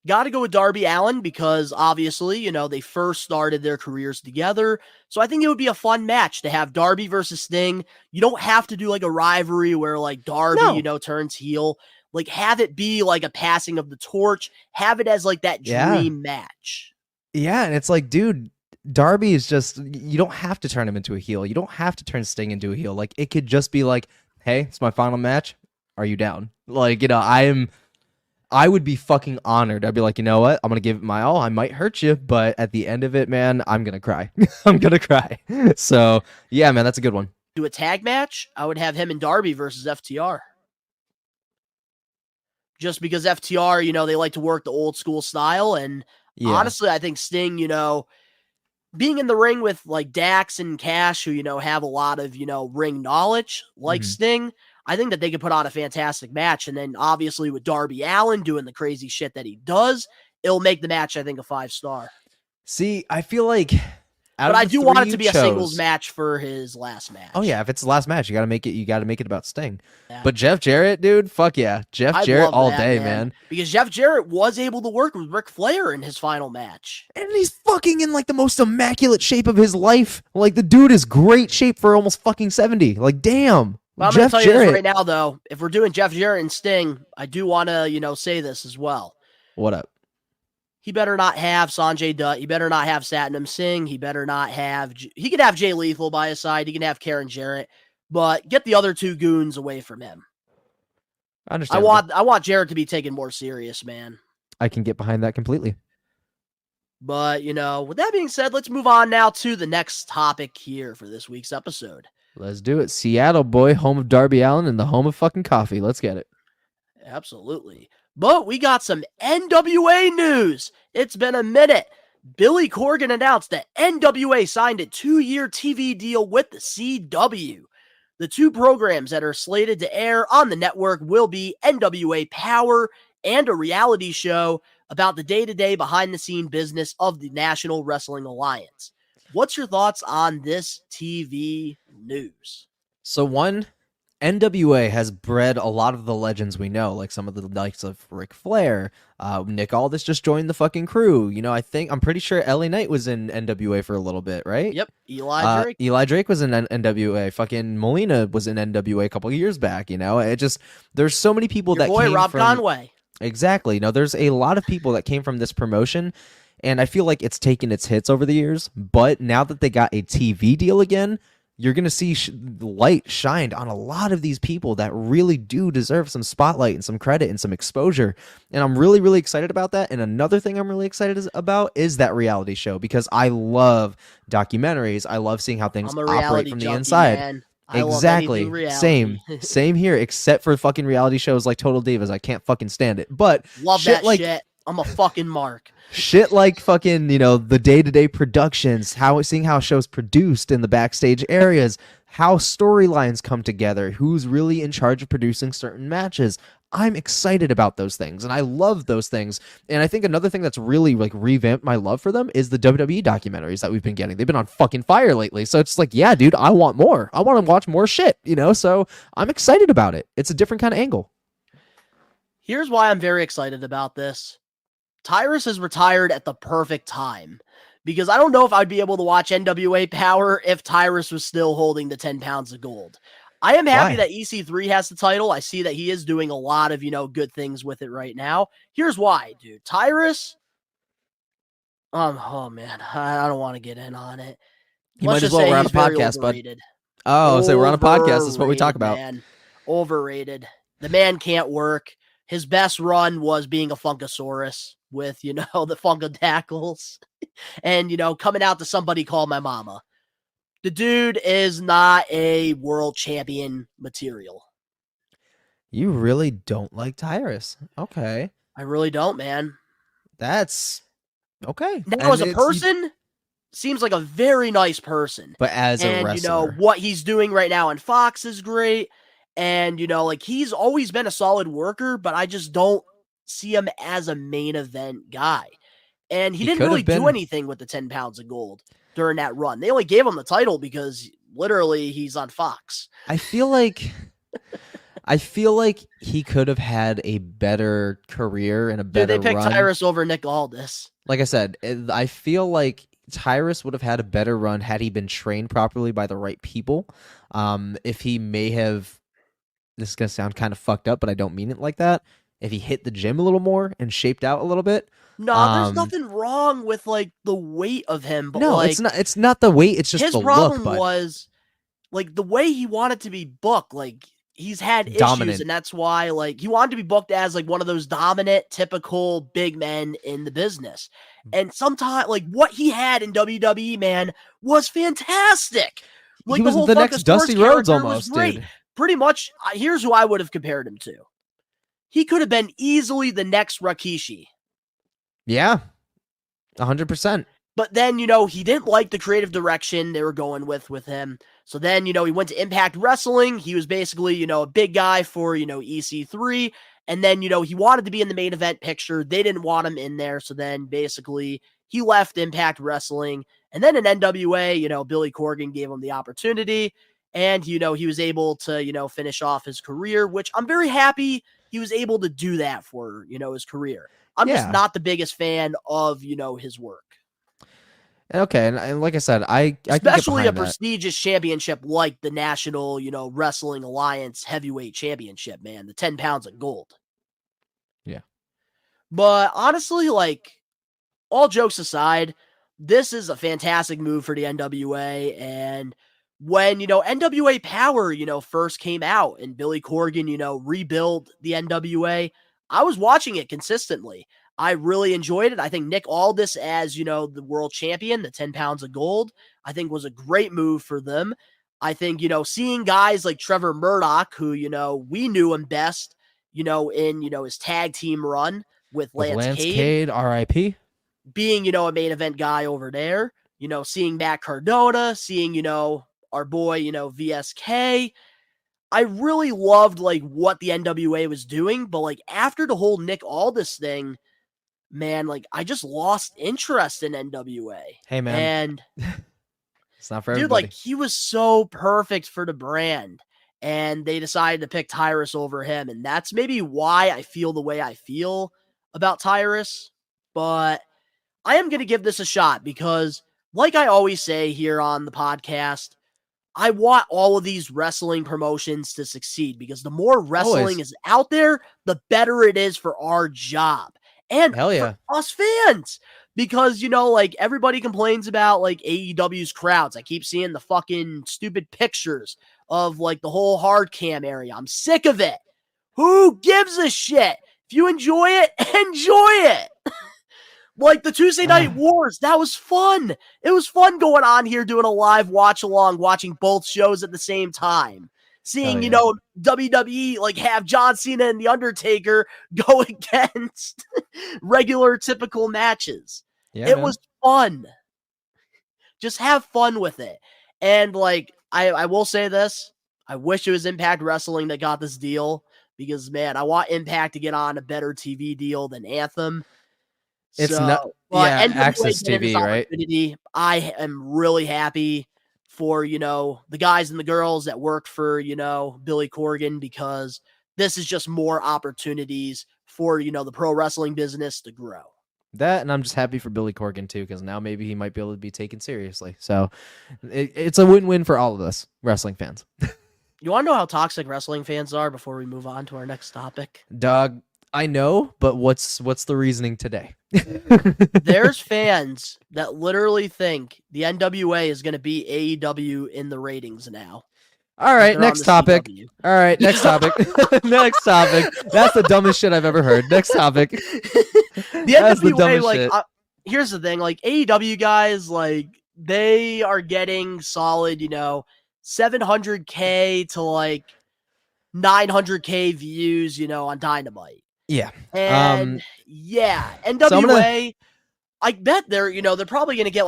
Speaker 5: got to go with Darby Allin because obviously, they first started their careers together. So I think it would be a fun match to have Darby versus Sting. You don't have to do like a rivalry where like Darby, turns heel. Like have it be like a passing of the torch. Have it as like that dream match.
Speaker 3: Yeah, and it's like, dude, Darby is just, you don't have to turn him into a heel. You don't have to turn Sting into a heel. Like it could just be like, hey, it's my final match. Are you down? Like, I would be fucking honored. I'd be like, you know what? I'm going to give it my all. I might hurt you, but at the end of it, man, I'm going to cry. I'm going to cry. So, yeah, man, that's a good one.
Speaker 5: Do a tag match, I would have him and Darby versus FTR. Just because FTR, they like to work the old school style. And honestly, I think Sting, being in the ring with like Dax and Cash, who, have a lot of, ring knowledge, like Sting, I think that they could put on a fantastic match. And then obviously with Darby Allin doing the crazy shit that he does, it'll make the match, I think, a 5-star.
Speaker 3: See, I feel like,
Speaker 5: but I do want it to be a singles match for his last match.
Speaker 3: Oh yeah, if it's the last match, you gotta make it about Sting.
Speaker 5: Yeah.
Speaker 3: But Jeff Jarrett, dude, fuck yeah, Jeff Jarrett all day, man.
Speaker 5: Because Jeff Jarrett was able to work with Ric Flair in his final match,
Speaker 3: and he's fucking in like the most immaculate shape of his life. Like the dude is great shape for almost fucking 70. Like damn.
Speaker 5: Well, I'm
Speaker 3: Jeff
Speaker 5: gonna tell
Speaker 3: Jarrett.
Speaker 5: you this right now, though. If we're doing Jeff Jarrett and Sting, I do want to, say this as well.
Speaker 3: What up?
Speaker 5: He better not have Sanjay Dutt. He better not have Satnam Singh. He better not have... He can have Jay Lethal by his side. He can have Karen Jarrett. But get the other two goons away from him.
Speaker 3: I understand.
Speaker 5: I want Jarrett to be taken more serious, man.
Speaker 3: I can get behind that completely.
Speaker 5: But, with that being said, let's move on now to the next topic here for this week's episode.
Speaker 3: Let's do it. Seattle, boy, home of Darby Allin and the home of fucking coffee. Let's get it.
Speaker 5: Absolutely. But we got some NWA news. It's been a minute. Billy Corgan announced that NWA signed a 2-year TV deal with the CW. The two programs that are slated to air on the network will be NWA Power and a reality show about the day-to-day behind-the-scene business of the National Wrestling Alliance. What's your thoughts on this TV news?
Speaker 3: So one, NWA has bred a lot of the legends we know, like some of the likes of Ric Flair. Nick Aldis just joined the fucking crew. I'm pretty sure LA Knight was in NWA for a little bit, right?
Speaker 5: Yep. Eli Drake.
Speaker 3: Eli Drake was in NWA. Fucking Molina was in NWA a couple of years back. There's so many people
Speaker 5: Your
Speaker 3: that
Speaker 5: boy
Speaker 3: came
Speaker 5: Rob
Speaker 3: from...
Speaker 5: Conway.
Speaker 3: Exactly. There's a lot of people that came from this promotion, and I feel like it's taken its hits over the years. But now that they got a TV deal again, you're going to see light shined on a lot of these people that really do deserve some spotlight and some credit and some exposure. And I'm really, really excited about that. And another thing I'm really excited about is that reality show, because I love documentaries. I love seeing how things operate from the inside.
Speaker 5: Man.
Speaker 3: Exactly. Same here, except for fucking reality shows like Total Divas. I can't fucking stand it. But
Speaker 5: love that shit. I'm a fucking mark.
Speaker 3: Shit like fucking, the day-to-day productions, seeing how a show's produced in the backstage areas, how storylines come together, who's really in charge of producing certain matches. I'm excited about those things, and I love those things. And I think another thing that's really like revamped my love for them is the WWE documentaries that we've been getting. They've been on fucking fire lately. So it's like, yeah, dude, I want more. I want to watch more shit, so I'm excited about it. It's a different kind of angle.
Speaker 5: Here's why I'm very excited about this. Tyrus has retired at the perfect time, because I don't know if I'd be able to watch NWA Power if Tyrus was still holding the 10 pounds of gold. I am happy that EC3 has the title. I see that he is doing a lot of, good things with it right now. Here's why, dude. Tyrus, oh man, I don't want to get in on it.
Speaker 3: You might as well. We're on a podcast, bud. Oh, so we're on a podcast. That's what we talk about.
Speaker 5: Man. Overrated. The man can't work. His best run was being a Funkasaurus with, the Funkadactyls and, coming out to somebody called my mama. The dude is not a world champion material.
Speaker 3: You really don't like Tyrus. Okay.
Speaker 5: I really don't, man.
Speaker 3: That's okay.
Speaker 5: Now, as a person, seems like a very nice person.
Speaker 3: But as a wrestler.
Speaker 5: What he's doing right now on Fox is great. And, he's always been a solid worker, but I just don't see him as a main event guy. And he didn't really do anything with the 10 pounds of gold during that run. They only gave him the title because literally he's on Fox.
Speaker 3: I feel like he could have had a better career and a better run.
Speaker 5: They picked Tyrus over Nick Aldis.
Speaker 3: Like I said, I feel like Tyrus would have had a better run had he been trained properly by the right people. If he may have... This is going to sound kind of fucked up, but I don't mean it like that. If he hit the gym a little more and shaped out a little bit.
Speaker 5: No, there's nothing wrong with the weight of him. But
Speaker 3: no, it's not the weight. It's just the look.
Speaker 5: His problem was the way he wanted to be booked. He's had issues, and that's why he wanted to be booked as one of those dominant, typical big men in the business. And sometimes what he had in WWE, man, was fantastic.
Speaker 3: He was the next Dusty Rhodes almost, dude.
Speaker 5: Pretty much, here's who I would have compared him to. He could have been easily the next Rikishi.
Speaker 3: Yeah, 100%.
Speaker 5: But then, he didn't like the creative direction they were going with him. So then, he went to Impact Wrestling. He was basically, a big guy for, EC3. And then, he wanted to be in the main event picture. They didn't want him in there. So then basically he left Impact Wrestling. And then in NWA, Billy Corgan gave him the opportunity. And, he was able to, finish off his career, which I'm very happy he was able to do that for, his career. I'm just not the biggest fan of, his work.
Speaker 3: Okay, and like I said, I
Speaker 5: especially
Speaker 3: can get
Speaker 5: a prestigious championship like the National, Wrestling Alliance Heavyweight Championship, man, the 10 pounds of gold.
Speaker 3: Yeah.
Speaker 5: But honestly, all jokes aside, this is a fantastic move for the NWA. And when, NWA Power, first came out and Billy Corgan, rebuilt the NWA, I was watching it consistently. I really enjoyed it. I think Nick Aldis as, the world champion, the 10 pounds of gold, I think was a great move for them. I think, seeing guys like Trevor Murdoch, who, we knew him best, in, his tag team run with Lance Cade,
Speaker 3: RIP,
Speaker 5: being, a main event guy over there, seeing Matt Cardona, seeing, our boy, VSK. I really loved what the NWA was doing, but after the whole Nick Aldis thing, man, I just lost interest in NWA.
Speaker 3: Hey, man.
Speaker 5: And
Speaker 3: it's not for everybody.
Speaker 5: Dude, he was so perfect for the brand. And they decided to pick Tyrus over him. And that's maybe why I feel the way I feel about Tyrus. But I am going to give this a shot because, like I always say here on the podcast, I want all of these wrestling promotions to succeed because the more wrestling is out there, the better it is for our job. And for us fans, because, everybody complains about, AEW's crowds. I keep seeing the fucking stupid pictures of, the whole hard cam area. I'm sick of it. Who gives a shit? If you enjoy it, enjoy it. The Tuesday Night Wars, that was fun. It was fun going on here doing a live watch-along, watching both shows at the same time. Seeing, WWE have John Cena and The Undertaker go against regular typical matches.
Speaker 3: Yeah,
Speaker 5: was fun. Just have fun with it. And I will say this. I wish it was Impact Wrestling that got this deal because, man, I want Impact to get on a better TV deal than Anthem.
Speaker 3: It's not Access TV, right?
Speaker 5: I am really happy for, the guys and the girls that work for, Billy Corgan, because this is just more opportunities for, the pro wrestling business to grow.
Speaker 3: That, and I'm just happy for Billy Corgan too, because now maybe he might be able to be taken seriously. So it's a win-win for all of us wrestling fans.
Speaker 5: You want to know how toxic wrestling fans are before we move on to our next topic?
Speaker 3: Dog, I know, but what's the reasoning today?
Speaker 5: There's fans that literally think the NWA is going to be AEW in the ratings now.
Speaker 3: All right, next topic. All right, next topic. Next topic. That's the dumbest shit I've ever heard. Next topic.
Speaker 5: That's the dumbest shit. Here's the thing, AEW guys, they are getting solid, 700K to 900K views, on Dynamite.
Speaker 3: Yeah.
Speaker 5: And NWA, I bet they're probably going to get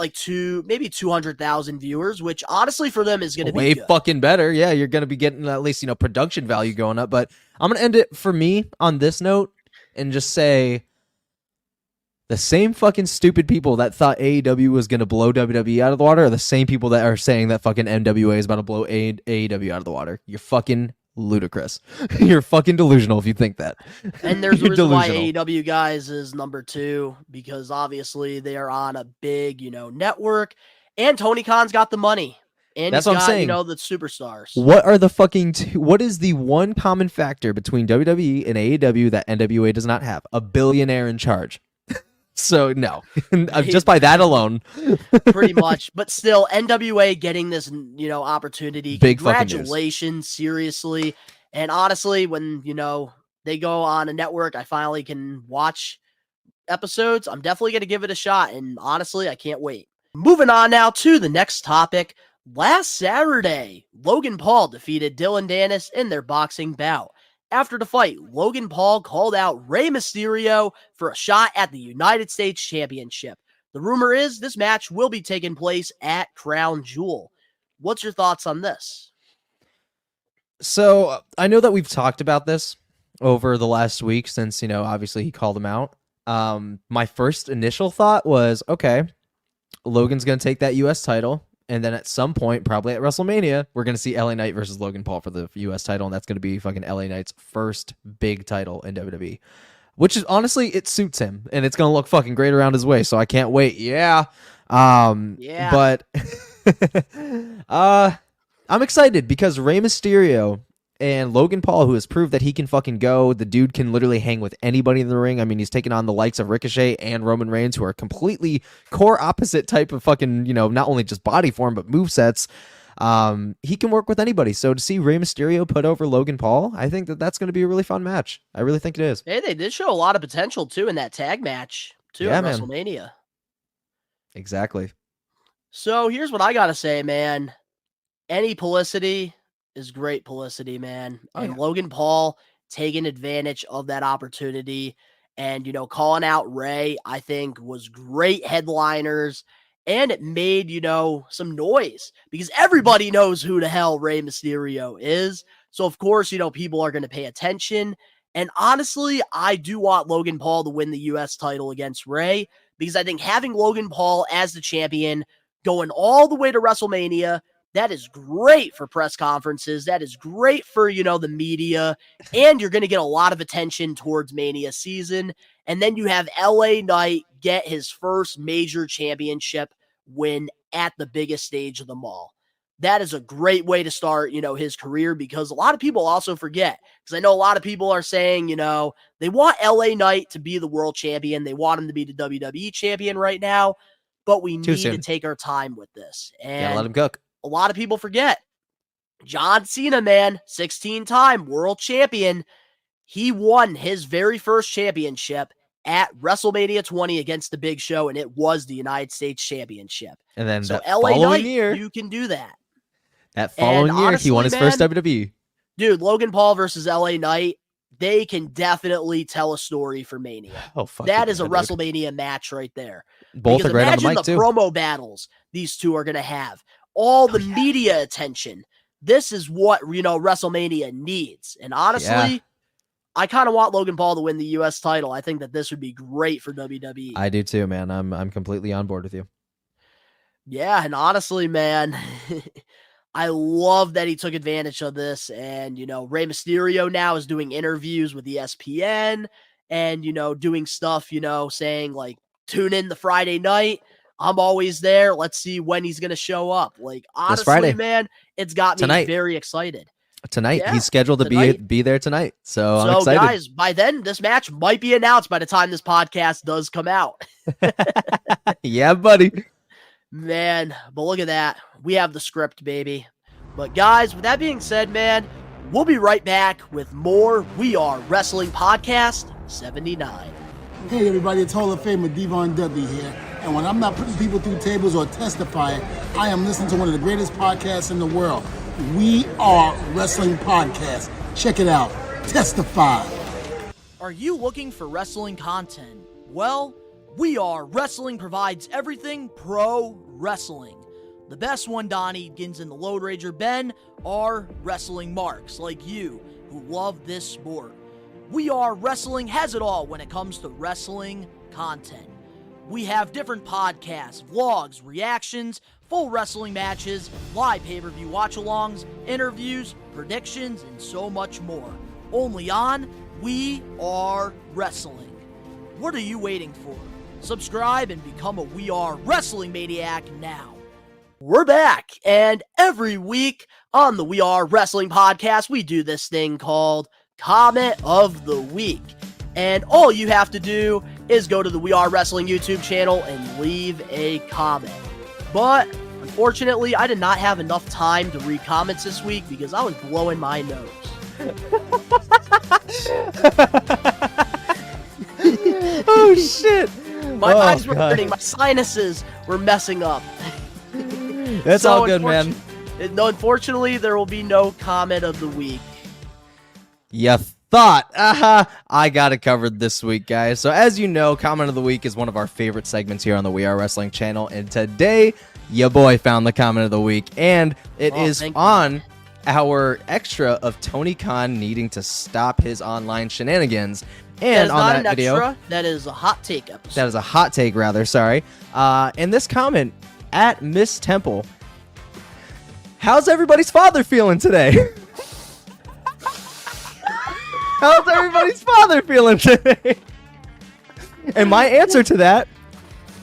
Speaker 5: maybe 200,000 viewers, which honestly for them is going to be
Speaker 3: way
Speaker 5: good.
Speaker 3: Fucking better. Yeah, you're going to be getting at least, production value going up. But I'm going to end it for me on this note and just say the same fucking stupid people that thought AEW was going to blow WWE out of the water are the same people that are saying that fucking NWA is about to blow AEW out of the water. You're fucking ludicrous. You're fucking delusional if you think that.
Speaker 5: And there's a reason why AEW guys is number 2, because obviously they are on a big, network, and Tony Khan's got the money. And
Speaker 3: that's what I'm saying.
Speaker 5: The superstars.
Speaker 3: What are the fucking what is the one common factor between WWE and AEW that NWA does not have? A billionaire in charge. So no, just by that alone,
Speaker 5: pretty much. But still, NWA getting this, opportunity.
Speaker 3: Big
Speaker 5: congratulations, seriously. And honestly, when they go on a network, I finally can watch episodes. I'm definitely going to give it a shot. And honestly, I can't wait. Moving on now to the next topic. Last Saturday, Logan Paul defeated Dylan Dennis in their boxing bout. After the fight, Logan Paul called out Rey Mysterio for a shot at the United States Championship. The rumor is this match will be taking place at Crown Jewel. What's your thoughts on this?
Speaker 3: So I know that we've talked about this over the last week since, obviously he called him out. My first initial thought was, okay, Logan's going to take that U.S. title. And then at some point, probably at WrestleMania, we're going to see LA Knight versus Logan Paul for the U.S. title. And that's going to be fucking LA Knight's first big title in WWE. Which is, honestly, it suits him. And it's going to look fucking great around his waist. So I can't wait. Yeah. But I'm excited because Rey Mysterio and Logan Paul, who has proved that he can fucking go, the dude can literally hang with anybody in the ring. I mean, he's taken on the likes of Ricochet and Roman Reigns, who are completely core opposite type of fucking, not only just body form, but movesets. He can work with anybody. So to see Rey Mysterio put over Logan Paul, I think that that's going to be a really fun match. I really think it is.
Speaker 5: Hey, they did show a lot of potential, too, in that tag match, too, at WrestleMania.
Speaker 3: Exactly.
Speaker 5: So here's what I got to say, man. Any publicity is great publicity, man. And Logan Paul taking advantage of that opportunity and, calling out Ray, I think was great headliners. And it made, some noise because everybody knows who the hell Rey Mysterio is. So, of course, people are going to pay attention. And honestly, I do want Logan Paul to win the U.S. title against Ray because I think having Logan Paul as the champion going all the way to WrestleMania, that is great for press conferences. That is great for, the media. And you're going to get a lot of attention towards Mania season. And then you have LA Knight get his first major championship win at the biggest stage of them all. That is a great way to start, his career because a lot of people also forget. Because I know a lot of people are saying, they want LA Knight to be the world champion. They want him to be the WWE champion right now. But we need to take our time with this. And
Speaker 3: let him cook.
Speaker 5: A lot of people forget. John Cena, man, 16-time world champion. He won his very first championship at WrestleMania 20 against the Big Show, and it was the United States Championship.
Speaker 3: And then
Speaker 5: so
Speaker 3: that
Speaker 5: LA
Speaker 3: following
Speaker 5: Knight,
Speaker 3: year,
Speaker 5: you can do that.
Speaker 3: That following year,
Speaker 5: honestly,
Speaker 3: he won his first WWE.
Speaker 5: Dude, Logan Paul versus LA Knight, they can definitely tell a story for Mania.
Speaker 3: Oh, fuck
Speaker 5: that
Speaker 3: yeah,
Speaker 5: is a
Speaker 3: dude.
Speaker 5: WrestleMania match right there.
Speaker 3: Both
Speaker 5: because
Speaker 3: are great on the
Speaker 5: imagine
Speaker 3: mic, too.
Speaker 5: Promo battles these two are going to have. All the media attention. This is what, WrestleMania needs. And honestly, I kind of want Logan Paul to win the U.S. title. I think that this would be great for WWE.
Speaker 3: I do too, man. I'm completely on board with you.
Speaker 5: Yeah, and honestly, man, I love that he took advantage of this. And, Rey Mysterio now is doing interviews with ESPN and, doing stuff, saying like, tune in the Friday night. I'm always there. Let's see when he's going to show up. Like, honestly, man, it's got me very excited.
Speaker 3: Tonight. He's scheduled to be there tonight. So I'm excited.
Speaker 5: Guys, by then, this match might be announced by the time this podcast does come out.
Speaker 3: Yeah, buddy.
Speaker 5: Man, but look at that. We have the script, baby. But guys, with that being said, man, we'll be right back with more We Are Wrestling Podcast 79.
Speaker 2: Hey everybody, it's Hall of Famer Devon Dudley here. And when I'm not putting people through tables or testifying, I am listening to one of the greatest podcasts in the world. We Are Wrestling Podcast. Check it out. Testify.
Speaker 5: Are you looking for wrestling content? Well, We Are Wrestling provides everything pro wrestling. The best one, Donnie, Gins, and the Load Rager Ben, are wrestling marks like you who love this sport. We Are Wrestling has it all when it comes to wrestling content. We have different podcasts, vlogs, reactions, full wrestling matches, live pay-per-view watch-alongs, interviews, predictions, and so much more. Only on We Are Wrestling. What are you waiting for? Subscribe and become a We Are Wrestling Maniac now. We're back, and every week on the We Are Wrestling Podcast, we do this thing called Comment of the Week. And all you have to do is go to the We Are Wrestling YouTube channel and leave a comment. But unfortunately, I did not have enough time to read comments this week because I was blowing my nose.
Speaker 3: Oh, shit.
Speaker 5: My eyes were hurting. My sinuses were messing up.
Speaker 3: That's all good, man.
Speaker 5: No, unfortunately, there will be no comment of the week.
Speaker 3: You thought. I got it covered this week, guys. So as you know, Comment of the Week is one of our favorite segments here on the We Are Wrestling channel. And today, your boy found the Comment of the Week. And it is on our extra of Tony Khan needing to stop his online shenanigans. And on that video,
Speaker 5: extra, that is a hot take episode.
Speaker 3: That is a hot take, rather. Sorry. And this comment at Miss Temple. How's everybody's father feeling today? How's everybody's father feeling today? And my answer to that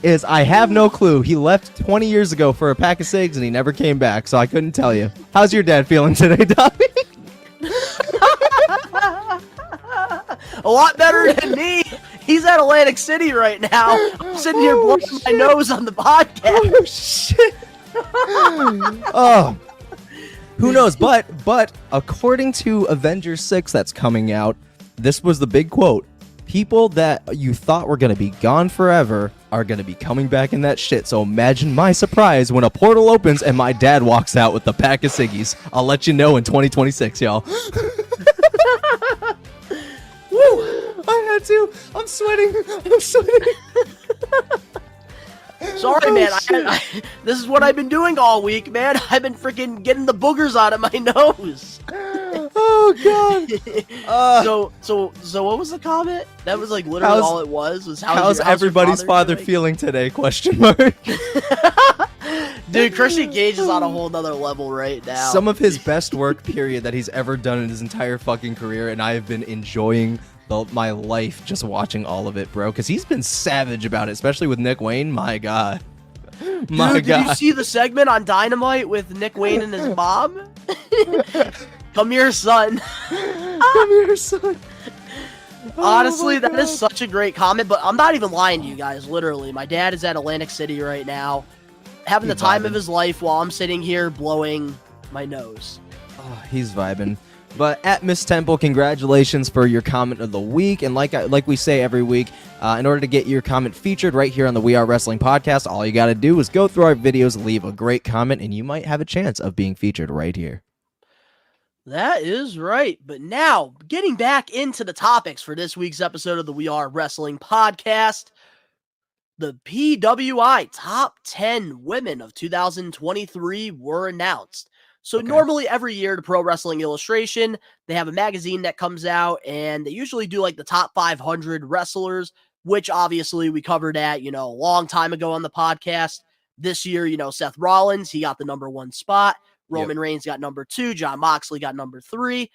Speaker 3: is I have no clue. He left 20 years ago for a pack of cigs and he never came back, so I couldn't tell you. How's your dad feeling today, Donnie?
Speaker 5: A lot better than me. He's at Atlantic City right now. I'm sitting here blowing my nose on the podcast.
Speaker 3: Oh, shit. Oh. Who knows? But according to Avengers 6 that's coming out, this was the big quote. People that you thought were going to be gone forever are going to be coming back in that shit. So imagine my surprise when a portal opens and my dad walks out with a pack of ciggies. I'll let you know in 2026, y'all. Woo! I had to. I'm sweating.
Speaker 5: Sorry, man. This is what I've been doing all week, man. I've been freaking getting the boogers out of my nose.
Speaker 3: Oh God.
Speaker 5: So what was the comment? That was like literally all it was
Speaker 3: how's everybody's father feeling today? Question mark.
Speaker 5: Dude, Christian Cage is on a whole nother level right now.
Speaker 3: Some of his best work, period, that he's ever done in his entire fucking career, and I have been enjoying my life just watching all of it, bro, because he's been savage about it, especially with Nick Wayne. My God.
Speaker 5: Did you see the segment on Dynamite with Nick Wayne and his mom? Come here, son.
Speaker 3: Come here, son.
Speaker 5: Honestly, that is such a great comment, but I'm not even lying to you guys. Literally, my dad is at Atlantic City right now, having the time of his life while I'm sitting here blowing my nose.
Speaker 3: Oh, he's vibing. But at Miss Temple, congratulations for your comment of the week. And like we say every week, in order to get your comment featured right here on the We Are Wrestling podcast, all you got to do is go through our videos, leave a great comment, and you might have a chance of being featured right here.
Speaker 5: That is right. But now, getting back into the topics for this week's episode of the We Are Wrestling podcast, the PWI Top 10 Women of 2023 were announced. So normally every year to Pro Wrestling Illustration, they have a magazine that comes out and they usually do like the top 500 wrestlers, which obviously we covered at, a long time ago on the podcast. This year, Seth Rollins, he got the number 1 spot. Roman Reigns got number 2. Jon Moxley got number 3.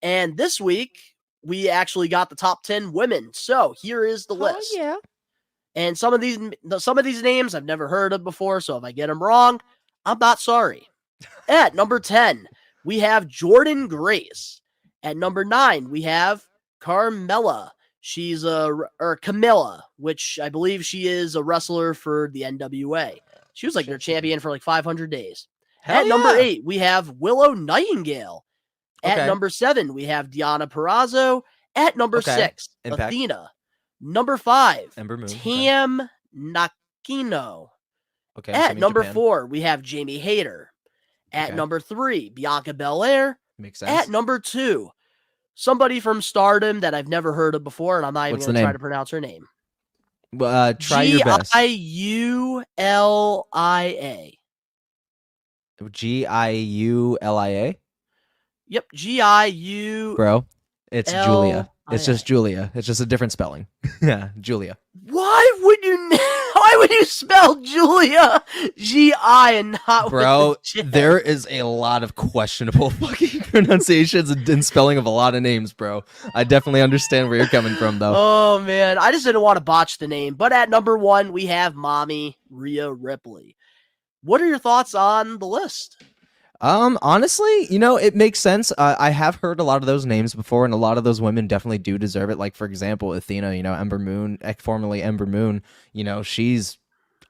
Speaker 5: And this week, we actually got the top 10 women. So here is the list.
Speaker 3: Yeah.
Speaker 5: And some of these names I've never heard of before, so if I get them wrong, I'm not sorry. At number 10, we have Jordynne Grace. At number 9, we have Carmella. She's Camilla, which I believe she is a wrestler for the NWA. She was like their champion for like 500 days. At number 8, we have Willow Nightingale. At number 7, we have Deonna Purrazzo. At number 6,
Speaker 3: Impact.
Speaker 5: Athena. Number 5,
Speaker 3: Ember Moon.
Speaker 5: Tam Nakano.
Speaker 3: Okay.
Speaker 5: At number 4, we have Jamie Hayter. At number 3, Bianca Belair.
Speaker 3: Makes sense.
Speaker 5: At number 2, somebody from Stardom that I've never heard of before, and I'm not even going to try to pronounce her name.
Speaker 3: Try your best.
Speaker 5: Giulia.
Speaker 3: Giulia?
Speaker 5: Yep, Giu.
Speaker 3: Bro, it's Julia. It's just Julia. It's just a different spelling. Yeah, Julia.
Speaker 5: Why would you spell Julia G-I and not
Speaker 3: Bro,
Speaker 5: with the J?
Speaker 3: there is a lot of questionable fucking pronunciations and spelling of a lot of names, bro. I definitely understand where you're coming from, though.
Speaker 5: Oh, man. I just didn't want to botch the name. But at number 1, we have Mommy Rhea Ripley. What are your thoughts on the list?
Speaker 3: Honestly, it makes sense. I have heard a lot of those names before, and a lot of those women definitely do deserve it. Like, for example, Athena, Ember Moon, formerly Ember Moon, she's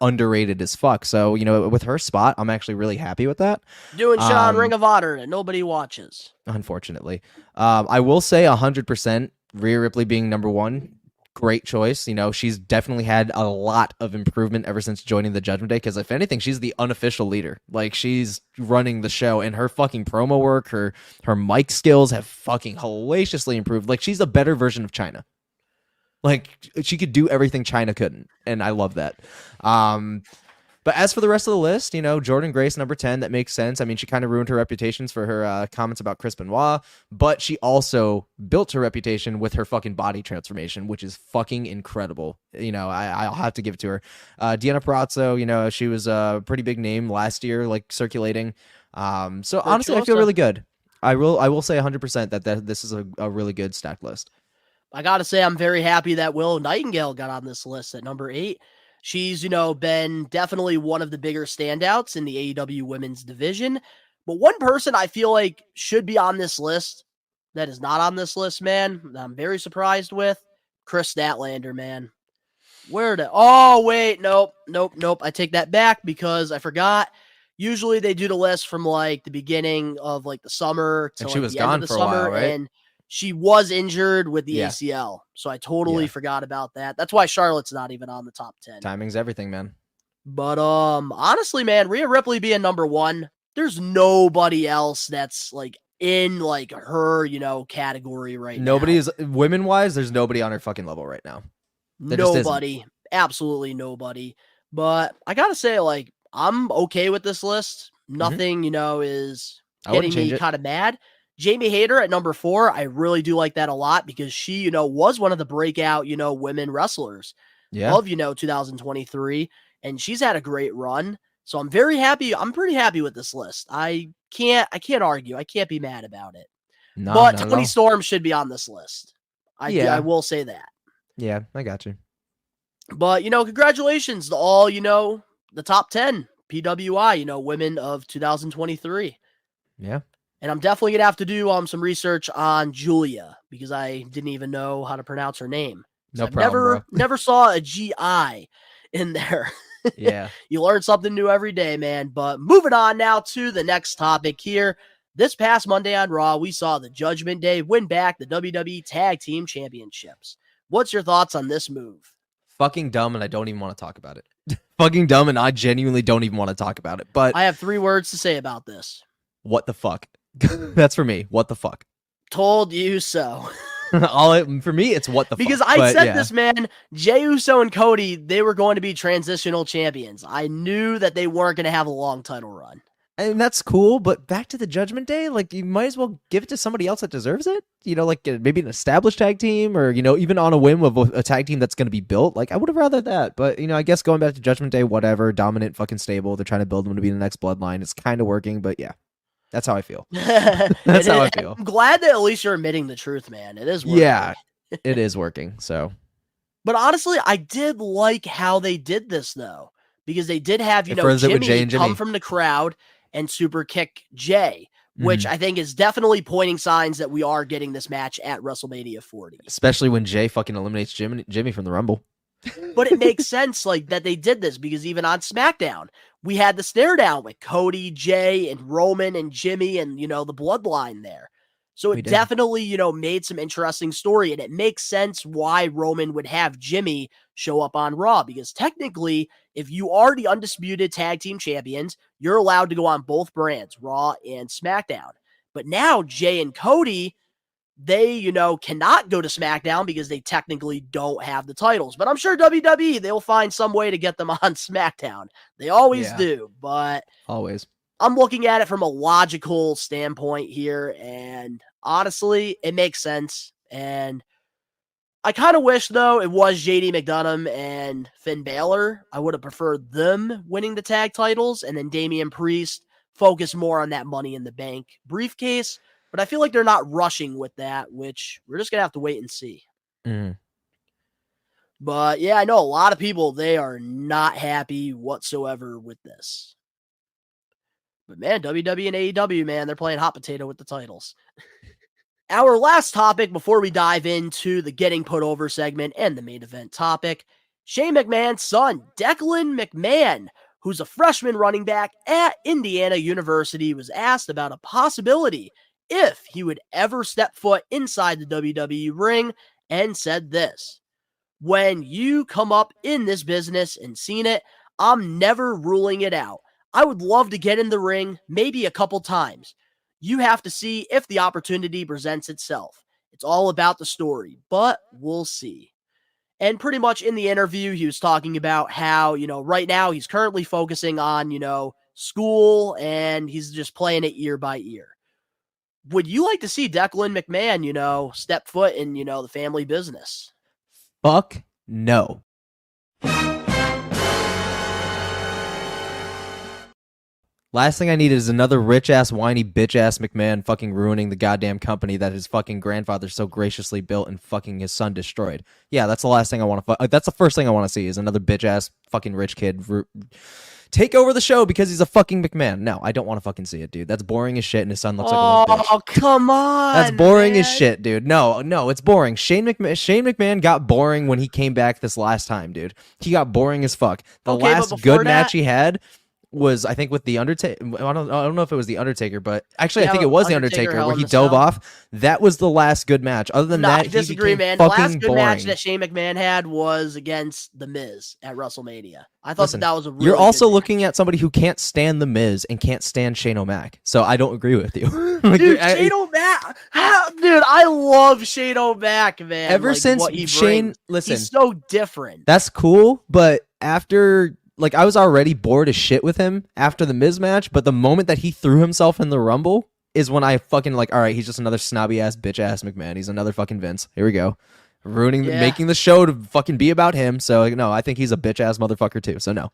Speaker 3: underrated as fuck. So, with her spot, I'm actually really happy with that.
Speaker 5: Doing shit on Ring of Honor that nobody watches.
Speaker 3: Unfortunately. I will say 100% Rhea Ripley being number 1 great choice. You know, she's definitely had a lot of improvement ever since joining the Judgment Day, because if anything, she's the unofficial leader. Like, she's running the show, and her fucking promo work, her mic skills have fucking hellaciously improved. Like, she's a better version of China. Like, she could do everything China couldn't, and I love that. But as for the rest of the list, you know, Jordan Grace, number 10, that makes sense. I mean, she kind of ruined her reputations for her comments about Chris Benoit, but she also built her reputation with her fucking body transformation, which is fucking incredible. You know, I'll have to give it to her. Deanna Parazzo, you know, she was a pretty big name last year, like, circulating. So honestly, I feel really good. I will say 100% that this is a really good stacked list.
Speaker 5: I got to say, I'm very happy that Willow Nightingale got on this list at number 8. She's, you know, been definitely one of the bigger standouts in the AEW women's division. But one person I feel like should be on this list that is not on this list, man, that I'm very surprised with, Chris Statlander, man. Oh, wait, nope. I take that back because I forgot. Usually they do the list from like the beginning of like the summer to
Speaker 3: she
Speaker 5: like
Speaker 3: was
Speaker 5: the
Speaker 3: gone
Speaker 5: end of the
Speaker 3: for a while,
Speaker 5: summer,
Speaker 3: right?
Speaker 5: and she was injured with the
Speaker 3: Yeah.
Speaker 5: ACL, so I totally forgot about that. That's why Charlotte's not even on the top 10.
Speaker 3: Timing's everything, man.
Speaker 5: But honestly, man, Rhea Ripley being number 1, there's nobody else that's like in like her, you know, category right now.
Speaker 3: Nobody's women-wise, there's nobody on her fucking level right now.
Speaker 5: Nobody, absolutely nobody. But I gotta say, like, I'm okay with this list. Nothing, you know, is getting me kind of mad. Jamie Hayter at number 4, I really do like that a lot because she, you know, was one of the breakout, you know, women wrestlers of, you know, 2023, and she's had a great run. So I'm very happy. I'm pretty happy with this list. I can't argue. I can't be mad about it. But Toni Storm should be on this list. I will say that.
Speaker 3: Yeah, I got you.
Speaker 5: But, you know, congratulations to all, you know, the top 10 PWI, you know, women of 2023.
Speaker 3: Yeah.
Speaker 5: And I'm definitely going to have to do some research on Julia because I didn't even know how to pronounce her name.
Speaker 3: No problem,
Speaker 5: Never saw a GI in there.
Speaker 3: Yeah.
Speaker 5: You learn something new every day, man. But moving on now to the next topic here. This past Monday on Raw, we saw the Judgment Day win back the WWE Tag Team Championships. What's your thoughts on this move?
Speaker 3: Fucking dumb, and I don't even want to talk about it. Fucking dumb, and I genuinely don't even want to talk about it. But
Speaker 5: I have 3 words to say about this.
Speaker 3: What the fuck? That's for me. What the fuck?
Speaker 5: Told you so.
Speaker 3: For me, it's what the
Speaker 5: because
Speaker 3: fuck.
Speaker 5: I said this, man. Jey Uso and Cody, they were going to be transitional champions. I knew that they weren't going to have a long title run.
Speaker 3: And that's cool, but back to the Judgment Day, like, you might as well give it to somebody else that deserves it. You know, like maybe an established tag team, or, you know, even on a whim of a tag team that's going to be built. Like, I would have rather that. But, you know, I guess going back to Judgment Day, whatever, dominant fucking stable. They're trying to build them to be the next bloodline. It's kind of working, but yeah. That's how I feel. That's how I feel.
Speaker 5: I'm glad that at least you're admitting the truth, man. It is working.
Speaker 3: Yeah, it is working. So,
Speaker 5: but honestly, I did like how they did this though, because they did have, you know, Jimmy come from the crowd and super kick Jay, which I think is definitely pointing signs that we are getting this match at WrestleMania 40.
Speaker 3: Especially when Jay fucking eliminates Jimmy from the Rumble.
Speaker 5: But it makes sense, like, that they did this because even on SmackDown, we had the stare down with Cody, Jay, and Roman and Jimmy and, you know, the bloodline there. So it definitely, you know, made some interesting story, and it makes sense why Roman would have Jimmy show up on Raw, because technically, if you are the undisputed tag team champions, you're allowed to go on both brands, Raw and SmackDown. But now Jay and Cody, they, you know, cannot go to SmackDown because they technically don't have the titles. But I'm sure WWE, they'll find some way to get them on SmackDown. They always do, but
Speaker 3: always.
Speaker 5: I'm looking at it from a logical standpoint here, and honestly, it makes sense. And I kind of wish, though, it was JD McDonough and Finn Balor. I would have preferred them winning the tag titles, and then Damian Priest focus more on that Money in the Bank briefcase. But I feel like they're not rushing with that, which we're just going to have to wait and see. But yeah, I know a lot of people, they are not happy whatsoever with this. But man, WWE and AEW, man, they're playing hot potato with the titles. Our last topic before we dive into the getting put over segment and the main event topic, Shane McMahon's son, Declan McMahon, who's a freshman running back at Indiana University, was asked about a possibility if he would ever step foot inside the WWE ring, and said this: when you come up in this business and seen it, I'm never ruling it out. I would love to get in the ring maybe a couple times. You have to see if the opportunity presents itself. It's all about the story, but we'll see. And pretty much in the interview, he was talking about how, right now he's currently focusing on, school, and he's just playing it year by year. Would you like to see Declan McMahon, step foot in, the family business?
Speaker 3: Fuck no. Last thing I need is another rich-ass, whiny, bitch-ass McMahon fucking ruining the goddamn company that his fucking grandfather so graciously built and fucking his son destroyed. Yeah, that's the last thing I want to... that's the first thing I want to see is another bitch-ass fucking rich kid take over the show because he's a fucking McMahon. No, I don't want to fucking see it, dude. That's boring as shit, and his son looks like a little bitch.
Speaker 5: Oh, come on,
Speaker 3: that's boring
Speaker 5: man.
Speaker 3: as shit, dude. No, it's boring. Shane McMahon got boring when he came back this last time, dude. He got boring as fuck. The last good match he had was, I think, with the Undertaker. I don't know if it was the Undertaker, but actually, I think it was the Undertaker where he dove off. That was the last good match. Other than that,
Speaker 5: I disagree,
Speaker 3: he became
Speaker 5: man. The
Speaker 3: fucking
Speaker 5: last good
Speaker 3: boring.
Speaker 5: match that Shane McMahon had was against The Miz at WrestleMania. I thought that was a really
Speaker 3: You're also
Speaker 5: good
Speaker 3: looking at somebody who can't stand The Miz and can't stand Shane O'Mac, so I don't agree with you.
Speaker 5: Dude, Shane O'Mac, dude, I love Shane O'Mac, man.
Speaker 3: Ever since
Speaker 5: what he
Speaker 3: Shane,
Speaker 5: brings.
Speaker 3: listen,
Speaker 5: He's so different.
Speaker 3: That's cool, but after... I was already bored as shit with him after the Miz match, but the moment that he threw himself in the Rumble is when I fucking all right, he's just another snobby ass bitch ass McMahon. He's another fucking Vince. Here we go. Making the show to fucking be about him. So no, I think he's a bitch ass motherfucker too. So no,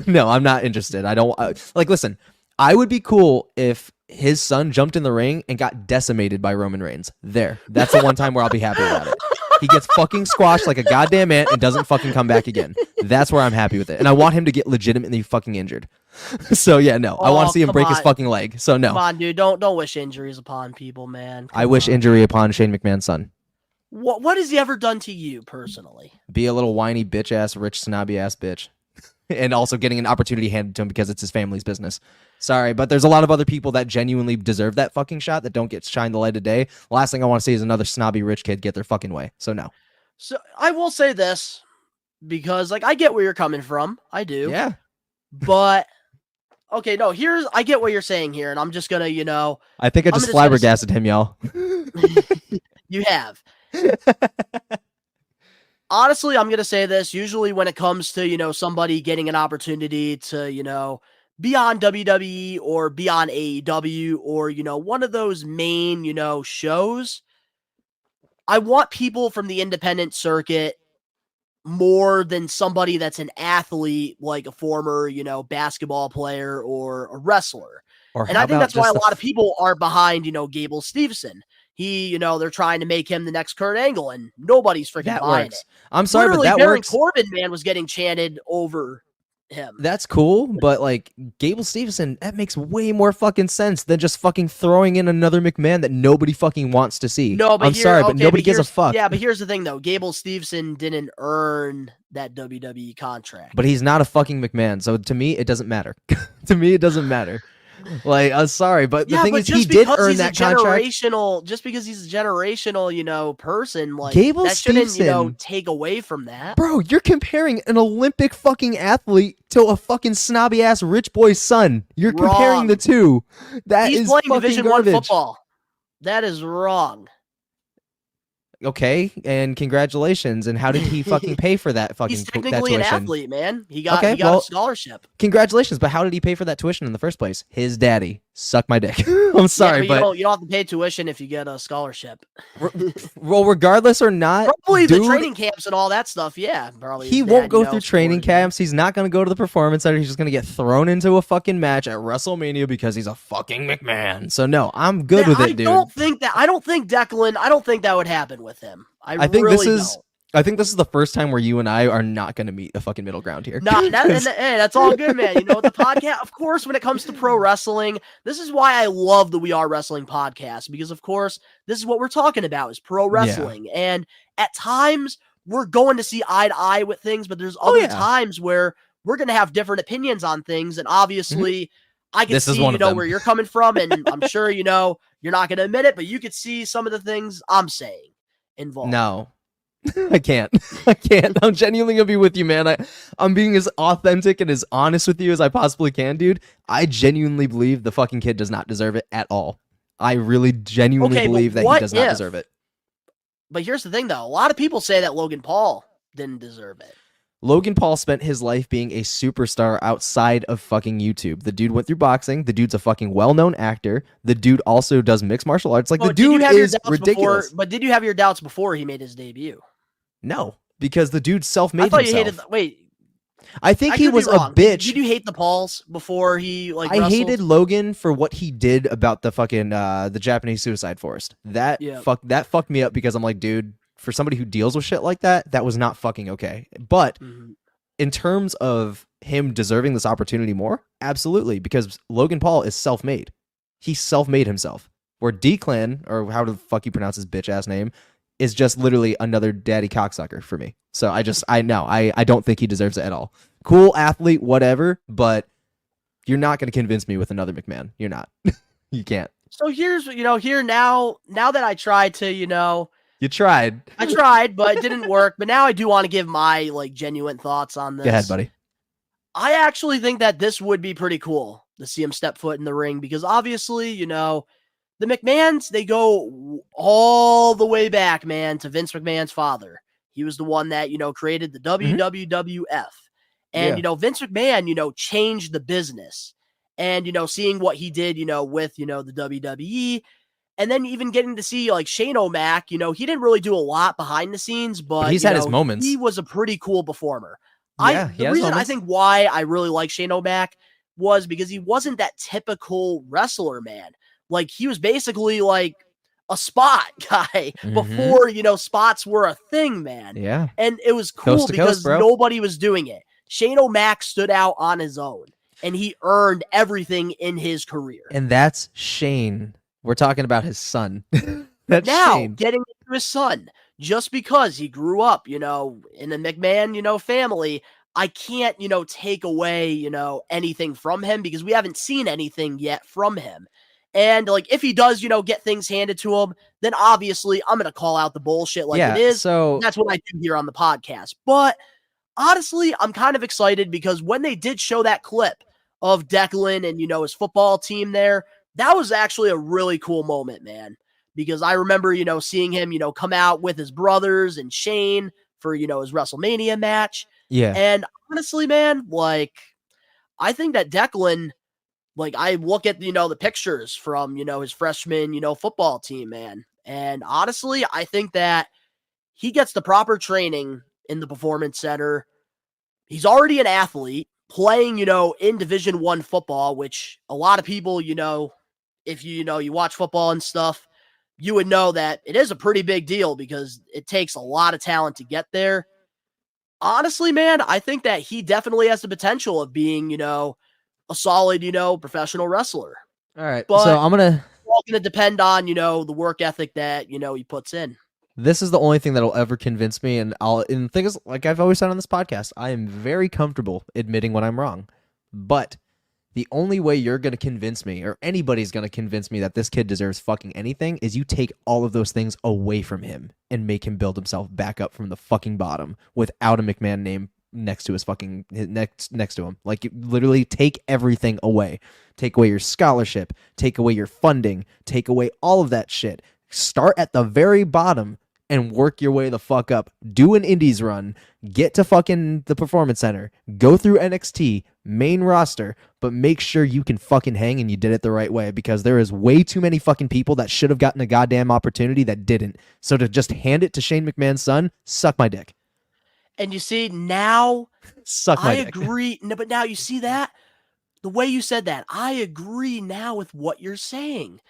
Speaker 3: no, I'm not interested. I don't listen, I would be cool if his son jumped in the ring and got decimated by Roman Reigns. That's the one time where I'll be happy about it. He gets fucking squashed like a goddamn ant and doesn't fucking come back again. That's where I'm happy with it. And I want him to get legitimately fucking injured. So yeah, no. I want to see him break his fucking leg. So no.
Speaker 5: Come on, dude. Don't wish injuries upon people, man.
Speaker 3: I wish injury upon Shane McMahon's son.
Speaker 5: What has he ever done to you personally?
Speaker 3: Be a little whiny bitch ass, rich snobby ass bitch. And also getting an opportunity handed to him because it's his family's business. Sorry, but there's a lot of other people that genuinely deserve that fucking shot that don't get shine the light of day. Last thing I want to see is another snobby rich kid get their fucking way. So no.
Speaker 5: So I will say this because I get where you're coming from. I do.
Speaker 3: Yeah.
Speaker 5: But okay, no, I get what you're saying here, and I'm just gonna,
Speaker 3: I think I just flabbergasted him, y'all.
Speaker 5: You have. Honestly, I'm going to say this. Usually when it comes to, somebody getting an opportunity to, be on WWE or be on AEW or, one of those main, shows, I want people from the independent circuit more than somebody that's an athlete, like a former, basketball player or a wrestler. And I think that's why a lot of people are behind, Gable Steveson. They're trying to make him the next Kurt Angle, and nobody's freaking buying it.
Speaker 3: I'm sorry,
Speaker 5: literally,
Speaker 3: but that
Speaker 5: Baron
Speaker 3: works.
Speaker 5: Corbin, man, was getting chanted over him.
Speaker 3: That's cool, but Gable Steveson, that makes way more fucking sense than just fucking throwing in another McMahon that nobody fucking wants to see.
Speaker 5: No, but
Speaker 3: but nobody gives a fuck.
Speaker 5: Yeah, but here's the thing, though. Gable Steveson didn't earn that WWE contract.
Speaker 3: But he's not a fucking McMahon, so to me, it doesn't matter. To me, it doesn't matter. I'm sorry, but the thing is, he did earn that contract.
Speaker 5: Just because he's a generational, person,
Speaker 3: Gable
Speaker 5: that shouldn't,
Speaker 3: Steveson,
Speaker 5: take away from that.
Speaker 3: Bro, you're comparing an Olympic fucking athlete to a fucking snobby ass rich boy's son. You're comparing the two.
Speaker 5: He's playing Division I football. That is wrong.
Speaker 3: Okay, and congratulations. And how did he fucking pay for that fucking
Speaker 5: He's technically an athlete, man. He got a scholarship.
Speaker 3: Congratulations, but how did he pay for that tuition in the first place? His daddy. Suck my dick. I'm sorry,
Speaker 5: but you don't have to pay tuition if you get a scholarship.
Speaker 3: Well, regardless or not,
Speaker 5: probably the training camps and all that stuff. Yeah, probably.
Speaker 3: He won't go through training camps. He's not going to go to the performance center. He's just going to get thrown into a fucking match at WrestleMania because he's a fucking McMahon. So no, I'm good with it, dude. I don't think
Speaker 5: Declan. I don't think that would happen with him. I think
Speaker 3: really
Speaker 5: don't.
Speaker 3: I think this is the first time where you and I are not going to meet a fucking middle ground here.
Speaker 5: No, that's all good, man. The podcast, of course, when it comes to pro wrestling, this is why I love the We Are Wrestling podcast, because, of course, this is what we're talking about is pro wrestling. Yeah. And at times, we're going to see eye to eye with things, but there's other times where we're going to have different opinions on things. And obviously, I can see, where you're coming from. And I'm sure, you're not going to admit it, but you could see some of the things I'm saying involved.
Speaker 3: No. I can't. I can't. I'm genuinely gonna be with you, man. I'm being as authentic and as honest with you as I possibly can, dude. I genuinely believe the fucking kid does not deserve it at all. I really genuinely believe that he does not deserve it.
Speaker 5: But here's the thing, though. A lot of people say that Logan Paul didn't deserve it.
Speaker 3: Logan Paul spent his life being a superstar outside of fucking YouTube. The dude went through boxing. The dude's a fucking well-known actor. The dude also does mixed martial arts. Like, the dude is ridiculous.
Speaker 5: But did you have your doubts before he made his debut?
Speaker 3: No, because the dude self-made
Speaker 5: I thought
Speaker 3: himself.
Speaker 5: you hated. Wait,
Speaker 3: I think he was a bitch.
Speaker 5: Did you hate the Pauls before he
Speaker 3: I
Speaker 5: wrestled?
Speaker 3: hated Logan for what he did about the fucking the Japanese suicide forest. That fucked me up because I'm like, dude, for somebody who deals with shit like that, that was not fucking okay. But in terms of him deserving this opportunity more, absolutely, because Logan Paul is self-made. He self-made himself. Where D-Clan, or how the fuck you pronounce his bitch ass name, is just literally another daddy cocksucker for me. So I don't think he deserves it at all. Cool athlete, whatever, but you're not going to convince me with another McMahon. You're not. You can't.
Speaker 5: So here's, here now that I tried to,
Speaker 3: You tried.
Speaker 5: I tried, but it didn't work. But now I do want to give my genuine thoughts on this.
Speaker 3: Go ahead, buddy.
Speaker 5: I actually think that this would be pretty cool to see him step foot in the ring because obviously, the McMahons, they go all the way back, man, to Vince McMahon's father. He was the one that, created the WWF. And, Vince McMahon, changed the business. And, seeing what he did, with, the WWE. And then even getting to see, Shane O'Mac, he didn't really do a lot behind the scenes, but
Speaker 3: he's had his moments.
Speaker 5: He was a pretty cool performer.
Speaker 3: The
Speaker 5: reason I think why I really like Shane O'Mac was because he wasn't that typical wrestler, man. He was basically a spot guy before, spots were a thing, man.
Speaker 3: Yeah.
Speaker 5: And it was cool because nobody was doing it. Shane O'Mac stood out on his own and he earned everything in his career.
Speaker 3: And that's Shane. We're talking about his son.
Speaker 5: That's now Shane. Getting into his son, just because he grew up, in the McMahon, family, I can't, take away, anything from him because we haven't seen anything yet from him. And if he does, get things handed to him, then obviously I'm going to call out the bullshit it is.
Speaker 3: So
Speaker 5: that's what I do here on the podcast. But honestly, I'm kind of excited because when they did show that clip of Declan and, his football team there, that was actually a really cool moment, man. Because I remember, seeing him, come out with his brothers and Shane for, his WrestleMania match.
Speaker 3: Yeah.
Speaker 5: And honestly, man, I think that Declan, I look at, the pictures from, his freshman, football team, man. And honestly, I think that he gets the proper training in the Performance Center. He's already an athlete playing, in Division I football, which a lot of people, if you watch football and stuff, you would know that it is a pretty big deal because it takes a lot of talent to get there. Honestly, man, I think that he definitely has the potential of being, a solid, professional wrestler.
Speaker 3: All right.
Speaker 5: But
Speaker 3: so I'm going to...
Speaker 5: It's all going to depend on, the work ethic that, he puts in.
Speaker 3: This is the only thing that'll ever convince me. And the thing is, like I've always said on this podcast, I am very comfortable admitting when I'm wrong. But the only way you're going to convince me, or anybody's going to convince me that this kid deserves fucking anything, is you take all of those things away from him and make him build himself back up from the fucking bottom without a McMahon name next to his fucking next to him. Literally take everything away. Take away your scholarship, take away your funding, take away all of that shit. Start at the very bottom and work your way the fuck up. Do an indies run, get to fucking the Performance Center, go through NXT, main roster, but make sure you can fucking hang and you did it the right way, because there is way too many fucking people that should have gotten a goddamn opportunity that didn't. So to just hand it to Shane McMahon's son, suck my dick.
Speaker 5: And you see, now
Speaker 3: suck my
Speaker 5: I
Speaker 3: dick.
Speaker 5: agree. No, but now you see that? The way you said that, I agree now with what you're saying.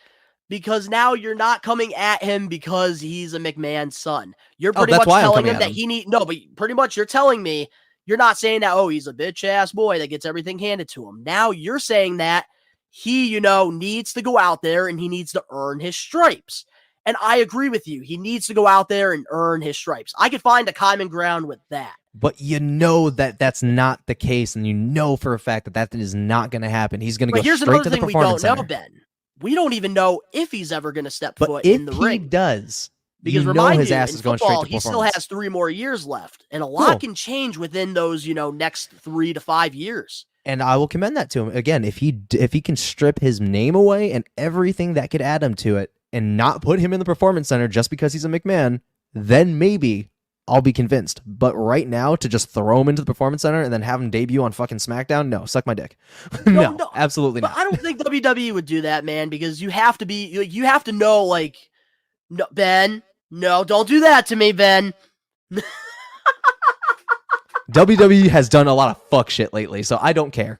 Speaker 5: Because now you're not coming at him because he's a McMahon son. You're pretty much telling him that but pretty much you're telling me, you're not saying that, he's a bitch ass boy that gets everything handed to him. Now you're saying that he, needs to go out there and he needs to earn his stripes. And I agree with you. He needs to go out there and earn his stripes. I could find a common ground with that.
Speaker 3: But that that's not the case, and for a fact that is not going to happen. He's going to go straight to the Performance Center.
Speaker 5: We don't know, Ben. We don't even know if he's ever going to step foot
Speaker 3: in
Speaker 5: the
Speaker 3: ring.
Speaker 5: ring.
Speaker 3: If he does,
Speaker 5: Because
Speaker 3: you know
Speaker 5: remind
Speaker 3: his
Speaker 5: you,
Speaker 3: ass
Speaker 5: in
Speaker 3: is going straight
Speaker 5: football,
Speaker 3: to
Speaker 5: he still
Speaker 3: performance.
Speaker 5: has 3 more years left, and a lot
Speaker 3: Cool.
Speaker 5: can change within those, next 3 to 5 years.
Speaker 3: And I will commend that to him. Again, if he can strip his name away and everything that could add him to it and not put him in the performance center just because he's a McMahon, then maybe I'll be convinced. But right now, to just throw him into the performance center and then have him debut on fucking SmackDown, no, suck my dick. No, absolutely
Speaker 5: But
Speaker 3: not.
Speaker 5: I don't think WWE would do that, man, because you have to know, like, no, Ben, no, don't do that to me, Ben.
Speaker 3: WWE has done a lot of fuck shit lately, so I don't care.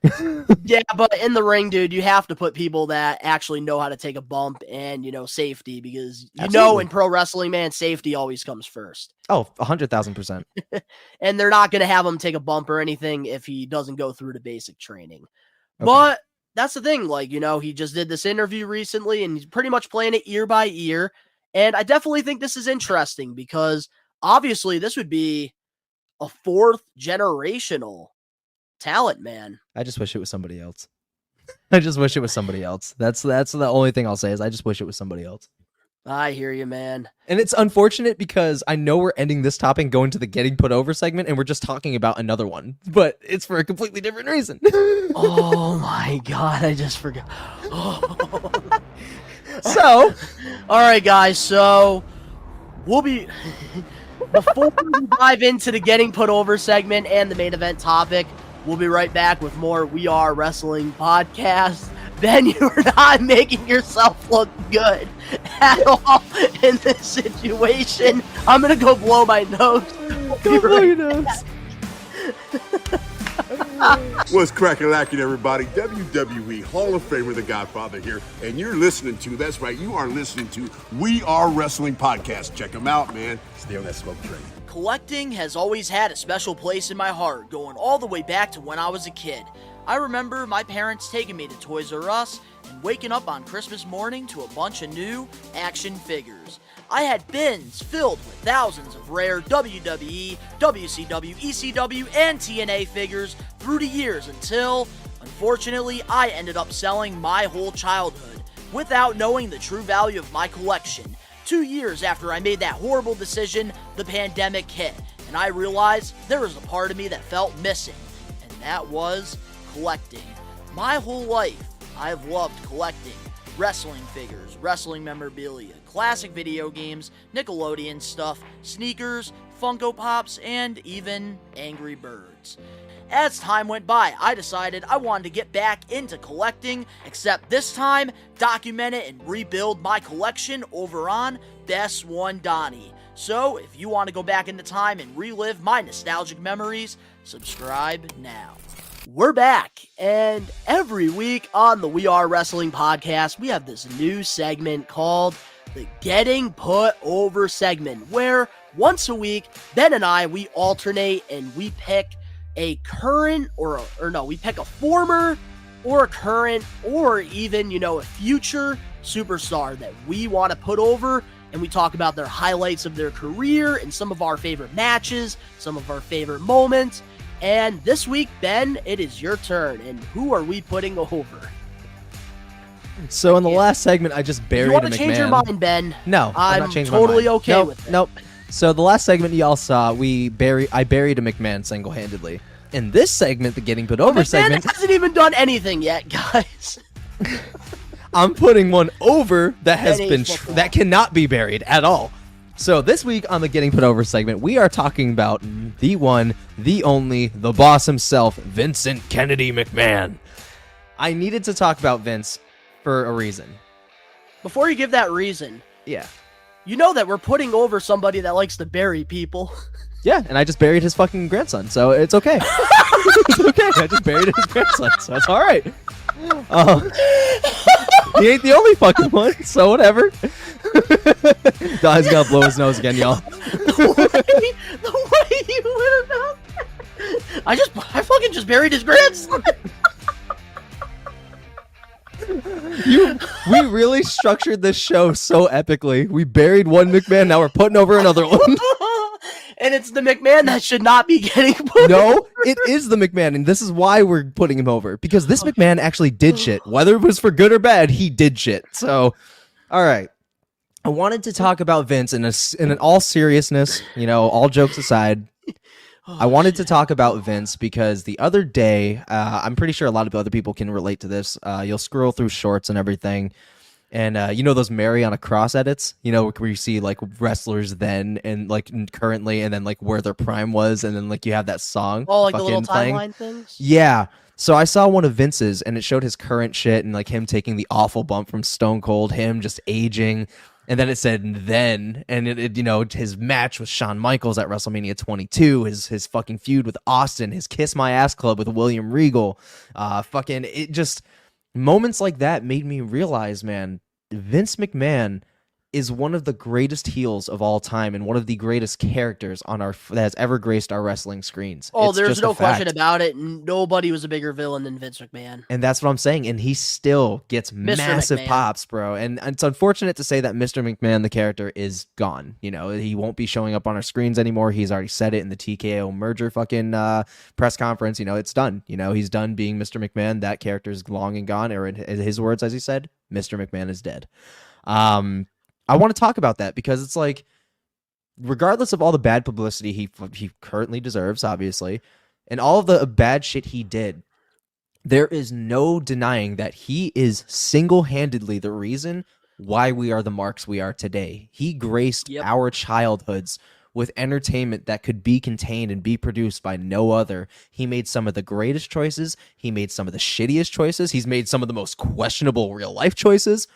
Speaker 5: Yeah, but in the ring, dude, you have to put people that actually know how to take a bump and, safety, because
Speaker 3: Absolutely.
Speaker 5: in pro wrestling, man, safety always comes first.
Speaker 3: Oh, 100,000%.
Speaker 5: And they're not going to have him take a bump or anything if he doesn't go through the basic training.
Speaker 3: Okay.
Speaker 5: But that's the thing. Like, he just did this interview recently and he's pretty much playing it ear by ear. And I definitely think this is interesting because obviously this would be a 4th generational talent, man.
Speaker 3: I just wish it was somebody else. I just wish it was somebody else. That's the only thing I'll say is I just wish it was somebody else.
Speaker 5: I hear you, man.
Speaker 3: And it's unfortunate because I know we're ending this topic and going to the getting put over segment and we're just talking about another one, but it's for a completely different reason.
Speaker 5: Oh my God, I just forgot. Oh.
Speaker 3: So,
Speaker 5: all right, guys, so we'll be... Before we dive into the getting put over segment and the main event topic, we'll be right back with more We Are Wrestling podcast. Ben, you're not making yourself look good at all in this situation. I'm going to go blow my nose.
Speaker 3: go blow your nose.
Speaker 1: What's crackin' everybody? WWE Hall of Famer, The Godfather here, and you're listening to, that's right, you are listening to We Are Wrestling Podcast. Check them out, man. Stay on that smoke train.
Speaker 5: Collecting has always had a special place in my heart, going all the way back to when I was a kid. I remember my parents taking me to Toys R Us and waking up on Christmas morning to a bunch of new action figures. I had bins filled with thousands of rare WWE, WCW, ECW, and TNA figures through the years until, unfortunately, I ended up selling my whole childhood without knowing the true value of my collection. 2 years after I made that horrible decision, the pandemic hit, and I realized there was a part of me that felt missing, and that was collecting. My whole life, I have loved collecting wrestling figures, wrestling memorabilia, classic video games, Nickelodeon stuff, sneakers, Funko Pops, and even Angry Birds. As time went by, I decided I wanted to get back into collecting, except this time, document it and rebuild my collection over on Best One Donnie. So, if you want to go back into time and relive my nostalgic memories, subscribe now. We're back, and every week on the We Are Wrestling podcast, we have this new segment called the Getting Put Over segment, where once a week, Ben and I, we alternate and we pick a current we pick a former or a current or even, a future superstar that we want to put over, and we talk about their highlights of their career and some of our favorite matches, some of our favorite moments. And this week, Ben, it is your turn. And who are we putting over?
Speaker 3: So in the last segment, I just buried
Speaker 5: you want
Speaker 3: a
Speaker 5: to
Speaker 3: McMahon.
Speaker 5: change your mind, Ben?
Speaker 3: No, I'm not
Speaker 5: I'm
Speaker 3: changing my
Speaker 5: totally
Speaker 3: mind.
Speaker 5: okay
Speaker 3: Nope,
Speaker 5: with it.
Speaker 3: Nope. So the last segment y'all saw, I buried a McMahon single-handedly. In this segment, the Getting Put Over
Speaker 5: McMahon
Speaker 3: segment,
Speaker 5: hasn't even done anything yet, guys.
Speaker 3: I'm putting one over that has
Speaker 5: That
Speaker 3: been
Speaker 5: ain't football.
Speaker 3: that cannot be buried at all. So this week on the Getting Put Over segment, we are talking about the one, the only, the boss himself, Vincent Kennedy McMahon. I needed to talk about Vince for a reason.
Speaker 5: Before you give that reason,
Speaker 3: Yeah.
Speaker 5: you know that we're putting over somebody that likes to bury people.
Speaker 3: Yeah, and I just buried his fucking grandson, so it's okay. It's okay. I just buried his grandson, so it's all right. He ain't the only fucking one, so whatever. Donnie's gonna blow his nose again, y'all.
Speaker 5: the way you went about that. I fucking just buried his grandson.
Speaker 3: We really structured this show so epically. We buried one McMahon, now we're putting over another one.
Speaker 5: And it's the McMahon that should not be getting put
Speaker 3: No,
Speaker 5: over.
Speaker 3: it is the McMahon, and this is why we're putting him over. Because this McMahon actually did shit. Whether it was for good or bad, he did shit. So, all right. I wanted to talk about Vince in all seriousness, all jokes aside. I wanted to talk about Vince because the other day, I'm pretty sure a lot of other people can relate to this. You'll scroll through shorts and everything, and those Mary on a Cross edits, where you see like wrestlers then and like currently, and then like where their prime was, and then like you have that song.
Speaker 5: Oh, like the little
Speaker 3: playing.
Speaker 5: timeline things?
Speaker 3: Yeah. So I saw one of Vince's, and it showed his current shit and like him taking the awful bump from Stone Cold, him just aging. And then it said and his match with Shawn Michaels at WrestleMania 22, his fucking feud with Austin, his Kiss My Ass Club with William Regal, it just moments like that made me realize, man, Vince McMahon is one of the greatest heels of all time and one of the greatest characters that has ever graced our wrestling screens.
Speaker 5: Oh,
Speaker 3: It's
Speaker 5: there's
Speaker 3: just
Speaker 5: no
Speaker 3: a fact.
Speaker 5: question about it. Nobody was a bigger villain than Vince McMahon.
Speaker 3: And that's what I'm saying. And he still gets massive
Speaker 5: McMahon.
Speaker 3: pops, bro. And it's unfortunate to say that Mr. McMahon, the character, is gone. He won't be showing up on our screens anymore. He's already said it in the TKO merger fucking press conference. It's done. He's done being Mr. McMahon. That character is long and gone. Or in his words, as he said, Mr. McMahon is dead. I want to talk about that because it's like, regardless of all the bad publicity he currently deserves, obviously, and all of the bad shit he did, there is no denying that he is single-handedly the reason why we are the marks we are today. He graced our childhoods with entertainment that could be contained and be produced by no other. He made some of the greatest choices. He made some of the shittiest choices. He's made some of the most questionable real-life choices.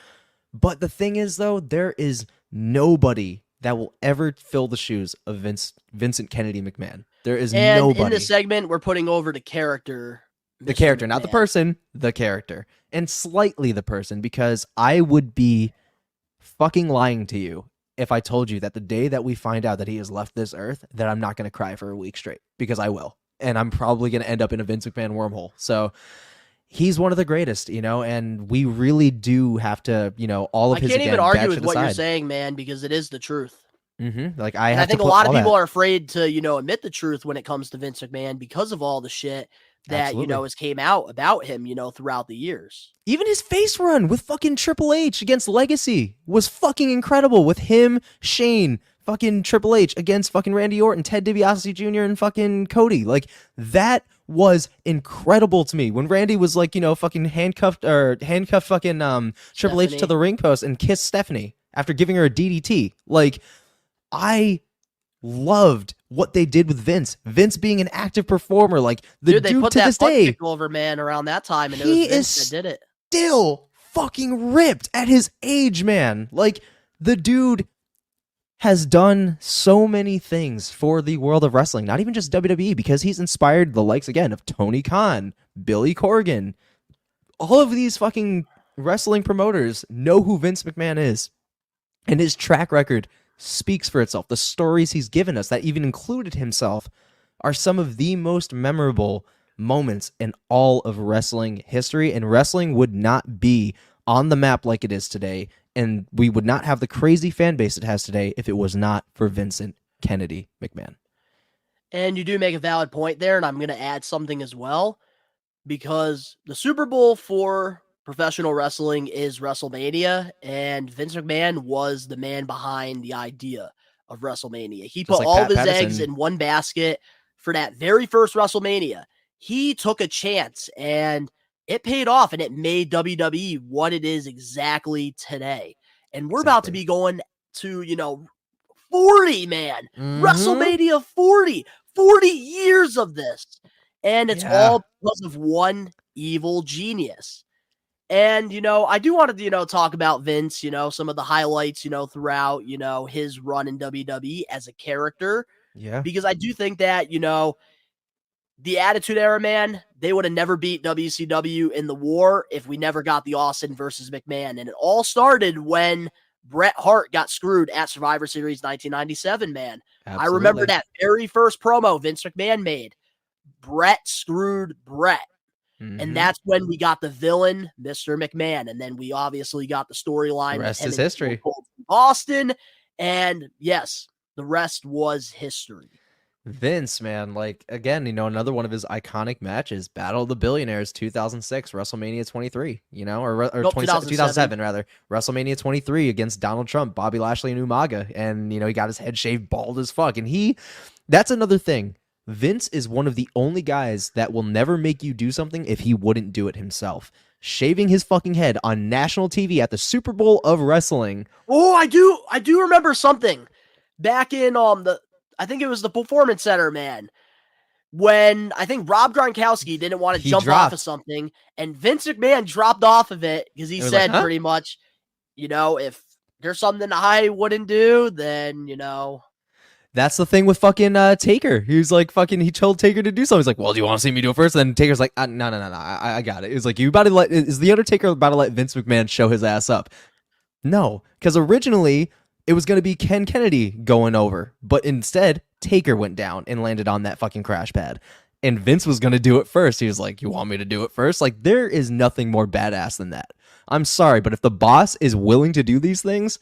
Speaker 3: But the thing is, though, there is nobody that will ever fill the shoes of Vincent Kennedy McMahon. There is nobody.
Speaker 5: In this segment, we're putting over the character.
Speaker 3: The character, not the person, the character. And slightly the person, because I would be fucking lying to you if I told you that the day that we find out that he has left this earth, that I'm not going to cry for a week straight, because I will. And I'm probably going to end up in a Vince McMahon wormhole. So he's one of the greatest, and we really do have to, all of his.
Speaker 5: I can't even argue with what
Speaker 3: aside.
Speaker 5: you're saying, man, because it is the truth.
Speaker 3: Mm-hmm. Like
Speaker 5: I think a lot of people are afraid to, admit the truth when it comes to Vince McMahon because of all the shit that has came out about him, throughout the years.
Speaker 3: Even his face run with fucking Triple H against Legacy was fucking incredible. With him, Shane, fucking Triple H against fucking Randy Orton, Ted DiBiase Jr. and fucking Cody. Like, that was incredible to me. When Randy was like, fucking handcuffed fucking Triple H to the ring post and kissed Stephanie after giving her a DDT. Like, I loved what they did with Vince. Vince being an active performer, like the dude
Speaker 5: they put
Speaker 3: to
Speaker 5: that
Speaker 3: this day
Speaker 5: over man around that time, and it
Speaker 3: he
Speaker 5: was Vince
Speaker 3: is
Speaker 5: that did it.
Speaker 3: Still fucking ripped at his age, man. Like, the dude has done so many things for the world of wrestling, not even just WWE, because he's inspired the likes, again, of Tony Khan, Billy Corgan. All of these fucking wrestling promoters know who Vince McMahon is, and his track record speaks for itself. The stories he's given us, that even included himself, are some of the most memorable moments in all of wrestling history, and wrestling would not be on the map like it is today, and we would not have the crazy fan base it has today if it was not for Vincent Kennedy McMahon.
Speaker 5: And you do make a valid point there, and I'm going to add something as well, because the Super Bowl for professional wrestling is WrestleMania, and Vince McMahon was the man behind the idea of WrestleMania. He put all of his eggs in one basket for that very first WrestleMania. He took a chance, and it paid off, and it made WWE what it is exactly today. And we're about to be going to, 40, man.
Speaker 3: Mm-hmm.
Speaker 5: WrestleMania 40 years of this. And it's all because of one evil genius. And, I do want to, talk about Vince, some of the highlights, throughout, his run in WWE as a character.
Speaker 3: Yeah.
Speaker 5: Because I do think that, the Attitude Era, man, they would have never beat WCW in the war if we never got the Austin versus McMahon. And it all started when Bret Hart got screwed at Survivor Series 1997, man. Absolutely. I remember that very first promo Vince McMahon made. Bret screwed Bret. Mm-hmm. And that's when we got the villain, Mr. McMahon. And then we obviously got the storyline.
Speaker 3: The rest is history.
Speaker 5: Austin. And yes, the rest was history.
Speaker 3: Vince, man, like again, another one of his iconic matches, Battle of the Billionaires 2006, WrestleMania 23, or
Speaker 5: Nope,
Speaker 3: 2007 rather, WrestleMania 23 against Donald Trump, Bobby Lashley and Umaga, and he got his head shaved bald as fuck, and that's another thing. Vince is one of the only guys that will never make you do something if he wouldn't do it himself. Shaving his fucking head on national TV at the Super Bowl of wrestling.
Speaker 5: Oh, I do remember something back in I think it was the Performance Center, man, when I think Rob Gronkowski didn't want to jump off of something, and Vince McMahon dropped off of it because he said pretty much, if there's something I wouldn't do, then,
Speaker 3: That's the thing with fucking Taker. He was like he told Taker to do something. He's like, well, do you want to see me do it first? And then Taker's like, no, I got it. It was like, is the Undertaker about to let Vince McMahon show his ass up? No, because originally it was going to be Ken Kennedy going over, but instead Taker went down and landed on that fucking crash pad. And Vince was going to do it first. He was like, you want me to do it first? Like, there is nothing more badass than that. I'm sorry, but if the boss is willing to do these things,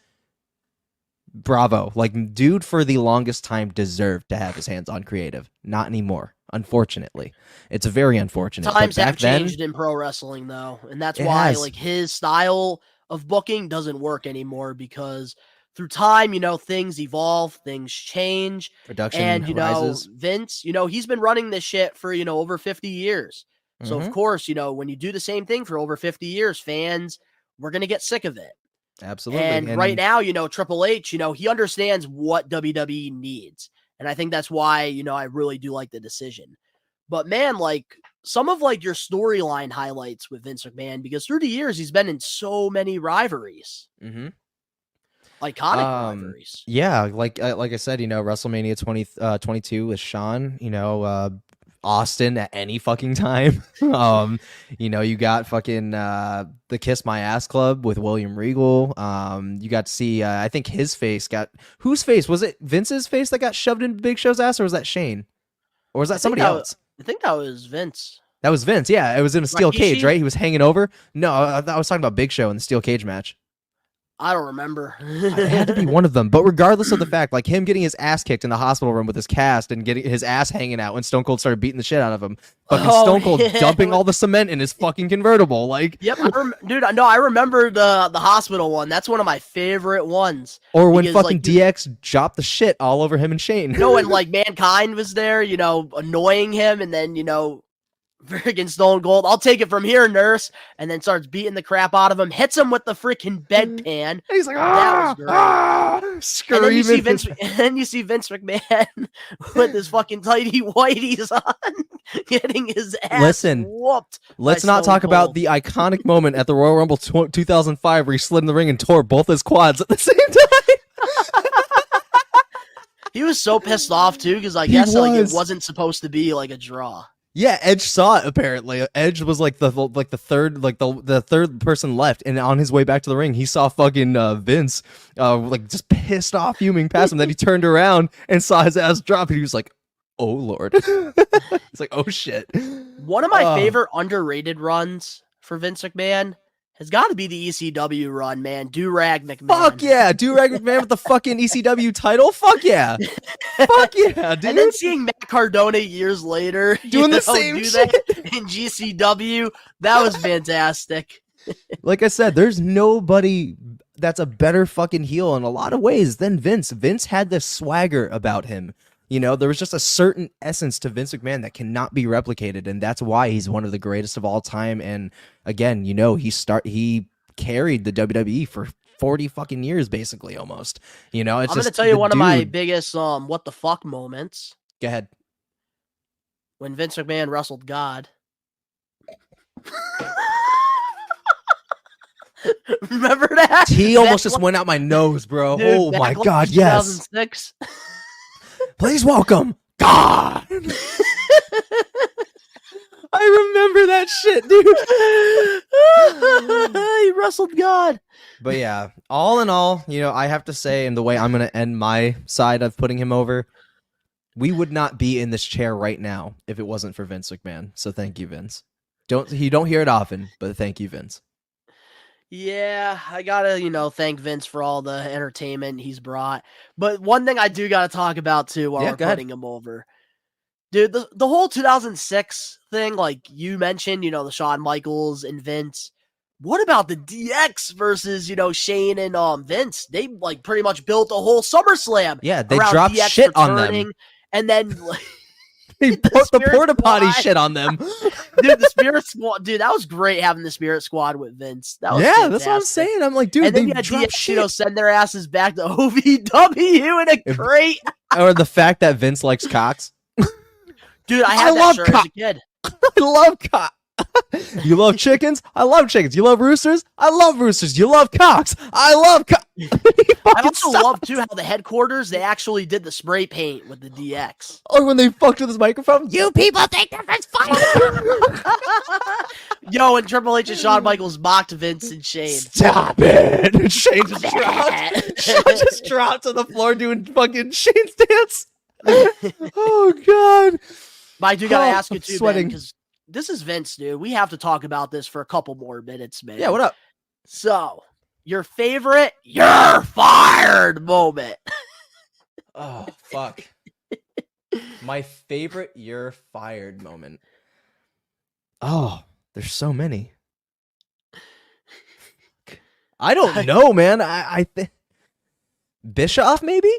Speaker 3: bravo. Like, dude for the longest time deserved to have his hands on creative. Not anymore, unfortunately. It's very unfortunate.
Speaker 5: Times have changed in pro wrestling, though, and that's why like his style of booking doesn't work anymore, because through time, things evolve, things change.
Speaker 3: Production
Speaker 5: and,
Speaker 3: rises.
Speaker 5: Vince, he's been running this shit for, over 50 years. So, of course, when you do the same thing for over 50 years, fans, we're going to get sick of it.
Speaker 3: Absolutely.
Speaker 5: And right now, Triple H, he understands what WWE needs. And I think that's why, I really do like the decision. But, man, like, some of, like, your storyline highlights with Vince McMahon, because through the years, he's been in so many rivalries.
Speaker 3: Mm-hmm.
Speaker 5: Iconic rivalries.
Speaker 3: Yeah, like I said, WrestleMania 22 with Shawn, Austin at any fucking time. You got fucking the Kiss My Ass Club with William Regal. You got to see I think whose face was it? Vince's face that got shoved in Big Show's ass, or was that Shane? Or was that somebody else?
Speaker 5: I think that was Vince.
Speaker 3: That was Vince. Yeah, it was in a steel cage, right? He was hanging over. No, I was talking about Big Show in the steel cage match.
Speaker 5: I don't remember.
Speaker 3: It had to be one of them. But regardless of the fact, like him getting his ass kicked in the hospital room with his cast and getting his ass hanging out when Stone Cold started beating the shit out of him. Fucking Stone Cold dumping all the cement in his fucking convertible. Like,
Speaker 5: yep, dude, I remember the hospital one. That's one of my favorite ones.
Speaker 3: Or when fucking DX dropped the shit all over him and Shane.
Speaker 5: When like Mankind was there, annoying him, and then, freaking Stone Cold, I'll take it from here, nurse, and then starts beating the crap out of him, hits him with the freaking bedpan. And
Speaker 3: he's like,
Speaker 5: that was great. And then you see Vince McMahon with his fucking tighty whities on, getting his ass whooped.
Speaker 3: Let's not talk about the iconic moment at the Royal Rumble 2005 where he slid in the ring and tore both his quads at the same time.
Speaker 5: He was so pissed off too, because I guess like it wasn't supposed to be like a draw.
Speaker 3: Yeah, Edge saw it apparently. Edge was like the third person left, and on his way back to the ring, he saw fucking Vince like just pissed off, fuming past him. Then he turned around and saw his ass drop, and he was like, "Oh Lord!" It's like, "Oh shit!"
Speaker 5: One of my favorite underrated runs for Vince McMahon has got to be the ECW run, man. Do-Rag McMahon.
Speaker 3: Fuck yeah, Do-Rag McMahon with the fucking ECW title. Fuck yeah, fuck yeah, dude.
Speaker 5: And then seeing Matt Cardona years later
Speaker 3: doing the same shit
Speaker 5: in GCW, that was fantastic.
Speaker 3: Like I said, there's nobody that's a better fucking heel in a lot of ways than Vince. Vince had this swagger about him. There was just a certain essence to Vince McMahon that cannot be replicated, and that's why he's one of the greatest of all time. And again, he carried the WWE for 40 fucking years, basically, almost. I'm going to
Speaker 5: tell you one of my biggest what the fuck moments.
Speaker 3: Go ahead.
Speaker 5: When Vince McMahon wrestled God. Remember that?
Speaker 3: He almost just went out my nose, bro. Dude, oh my God, yes.
Speaker 5: 2006.
Speaker 3: Please welcome God. I remember that shit, dude.
Speaker 5: He wrestled God.
Speaker 3: But yeah, all in all, I have to say, and the way I'm going to end my side of putting him over, we would not be in this chair right now if it wasn't for Vince McMahon. So thank you, Vince. You don't hear it often, but thank you, Vince.
Speaker 5: Yeah, I gotta, thank Vince for all the entertainment he's brought. But one thing I do gotta talk about too while
Speaker 3: Yeah,
Speaker 5: we're
Speaker 3: go ahead.
Speaker 5: putting him over. Dude, the whole 2006 thing, like you mentioned, the Shawn Michaels and Vince. What about the DX versus, Shane and Vince? They like pretty much built a whole SummerSlam.
Speaker 3: Yeah, they
Speaker 5: around
Speaker 3: dropped
Speaker 5: DX
Speaker 3: shit on
Speaker 5: returning,
Speaker 3: them.
Speaker 5: And then like,
Speaker 3: He put the
Speaker 5: Spirit
Speaker 3: porta potty
Speaker 5: Squad.
Speaker 3: shit on them.
Speaker 5: Dude, the Spirit Squad, dude, that was great having the Spirit Squad with Vince. That was
Speaker 3: Yeah,
Speaker 5: fantastic.
Speaker 3: that's what I'm saying. I'm like, dude,
Speaker 5: And then
Speaker 3: they
Speaker 5: you had
Speaker 3: dropped
Speaker 5: DX,
Speaker 3: shit.
Speaker 5: send their asses back to OVW in a crate.
Speaker 3: Or the fact that Vince likes cocks.
Speaker 5: Dude, I
Speaker 3: I
Speaker 5: had that
Speaker 3: love
Speaker 5: shirt as
Speaker 3: cock.
Speaker 5: a kid.
Speaker 3: I love cock. You love chickens? I love chickens. You love roosters? I love roosters. You love cocks? I love cock.
Speaker 5: I also love too how the headquarters they actually did the spray paint with the DX.
Speaker 3: Or when they fucked with his microphone.
Speaker 7: You people think this is funny?
Speaker 5: Yo, and Triple H and Shawn Michaels mocked Vince and Shane.
Speaker 3: Stop it! Shane just dropped. Shane just dropped to the floor doing fucking Shane's dance. Oh god!
Speaker 5: But I do gotta
Speaker 3: Oh,
Speaker 5: ask you
Speaker 3: I'm
Speaker 5: too,
Speaker 3: sweating.
Speaker 5: because this is Vince, dude. We have to talk about this for a couple more minutes, man.
Speaker 3: Yeah, what up?
Speaker 5: So, your favorite "you're fired" moment.
Speaker 3: Oh fuck! My favorite "you're fired" moment. Oh, there's so many. I don't know, man. I think Bischoff maybe.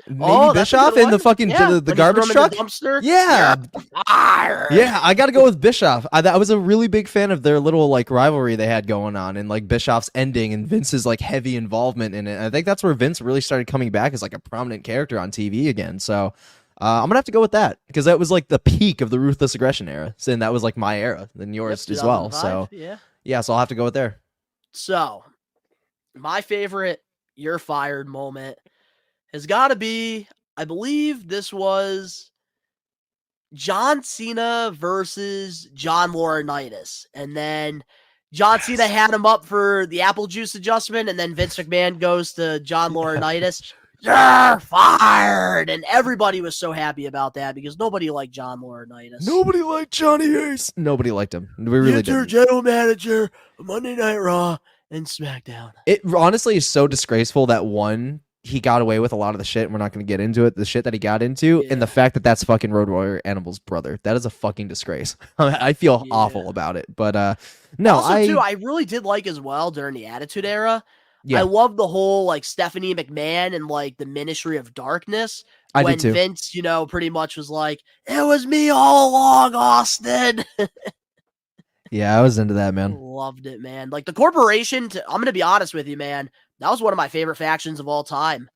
Speaker 3: Maybe
Speaker 5: That's a
Speaker 3: Bischoff
Speaker 5: good
Speaker 3: in the
Speaker 5: one.
Speaker 3: fucking
Speaker 5: Yeah,
Speaker 3: the
Speaker 5: when you
Speaker 3: garbage
Speaker 5: threw him
Speaker 3: truck.
Speaker 5: in the dumpster.
Speaker 3: Yeah,
Speaker 5: You're fired.
Speaker 3: yeah, I got to go with Bischoff. I was a really big fan of their little like rivalry they had going on, and like Bischoff's ending and Vince's like heavy involvement in it. I think that's where Vince really started coming back as like a prominent character on TV again. So I'm gonna have to go with that because that was like the peak of the ruthless aggression era, and that was like my era, and yours
Speaker 5: Yep,
Speaker 3: as well.
Speaker 5: 2005,
Speaker 3: So yeah, so I'll have to go with there.
Speaker 5: So, my favorite "you're fired" moment has got to be, I believe this was John Cena versus John Laurinaitis. And then John Cena had him up for the apple juice adjustment, and then Vince McMahon goes to John Laurinaitis. You're fired! And everybody was so happy about that because nobody liked John Laurinaitis.
Speaker 3: Nobody liked Johnny Ace. Nobody liked him. We really did.
Speaker 5: General manager of Monday Night Raw and SmackDown.
Speaker 3: It honestly is so disgraceful that one, he got away with a lot of the shit. And we're not going to get into it. The shit that he got into, and the fact that that's fucking Road Warrior Animal's brother. That is a fucking disgrace. I feel awful about it. But no,
Speaker 5: also, too, I really did like as well during the Attitude Era.
Speaker 3: Yeah.
Speaker 5: I love the whole like Stephanie McMahon and like the Ministry of Darkness.
Speaker 3: I
Speaker 5: when
Speaker 3: did too.
Speaker 5: Vince, pretty much was like, "It was me all along, Austin."
Speaker 3: Yeah, I was into that, man.
Speaker 5: Loved it, man. Like the corporation. I'm gonna be honest with you, man. That was one of my favorite factions of all time.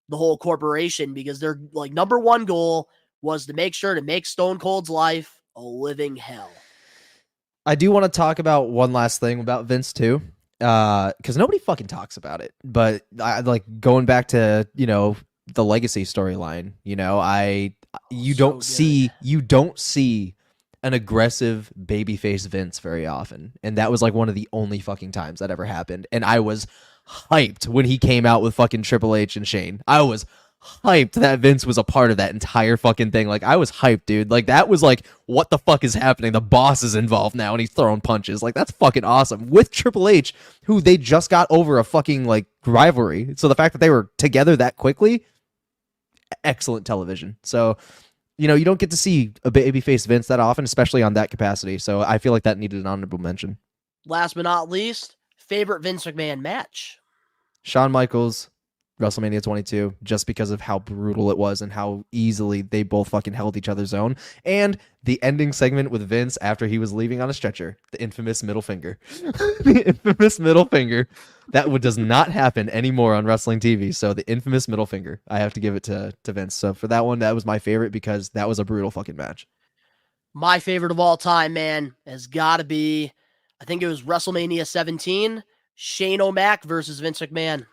Speaker 5: The whole corporation, because their like number one goal was to make sure to make Stone Cold's life a living hell.
Speaker 3: I do want to talk about one last thing about Vince too, because nobody fucking talks about it. But I like going back to the legacy storyline. You don't see an aggressive babyface Vince very often, and that was like one of the only fucking times that ever happened. And I was hyped when he came out with fucking Triple H and Shane. I was hyped that Vince was a part of that entire fucking thing. Like, I was hyped, dude. Like, that was like, what the fuck is happening? The boss is involved now and he's throwing punches. Like, that's fucking awesome. With Triple H, who they just got over a fucking like rivalry. So the fact that they were together that quickly, excellent television. So, you don't get to see a babyface Vince that often, especially on that capacity. So I feel like that needed an honorable mention.
Speaker 5: Last but not least, favorite Vince McMahon match.
Speaker 3: Shawn Michaels, WrestleMania 22, just because of how brutal it was and how easily they both fucking held each other's own. And the ending segment with Vince after he was leaving on a stretcher, the infamous middle finger. The infamous middle finger. That does not happen anymore on wrestling TV. So the infamous middle finger, I have to give it to Vince. So for that one, that was my favorite because that was a brutal fucking match.
Speaker 5: My favorite of all time, man, has got to be, I think it was WrestleMania 17, Shane O'Mac versus Vince McMahon.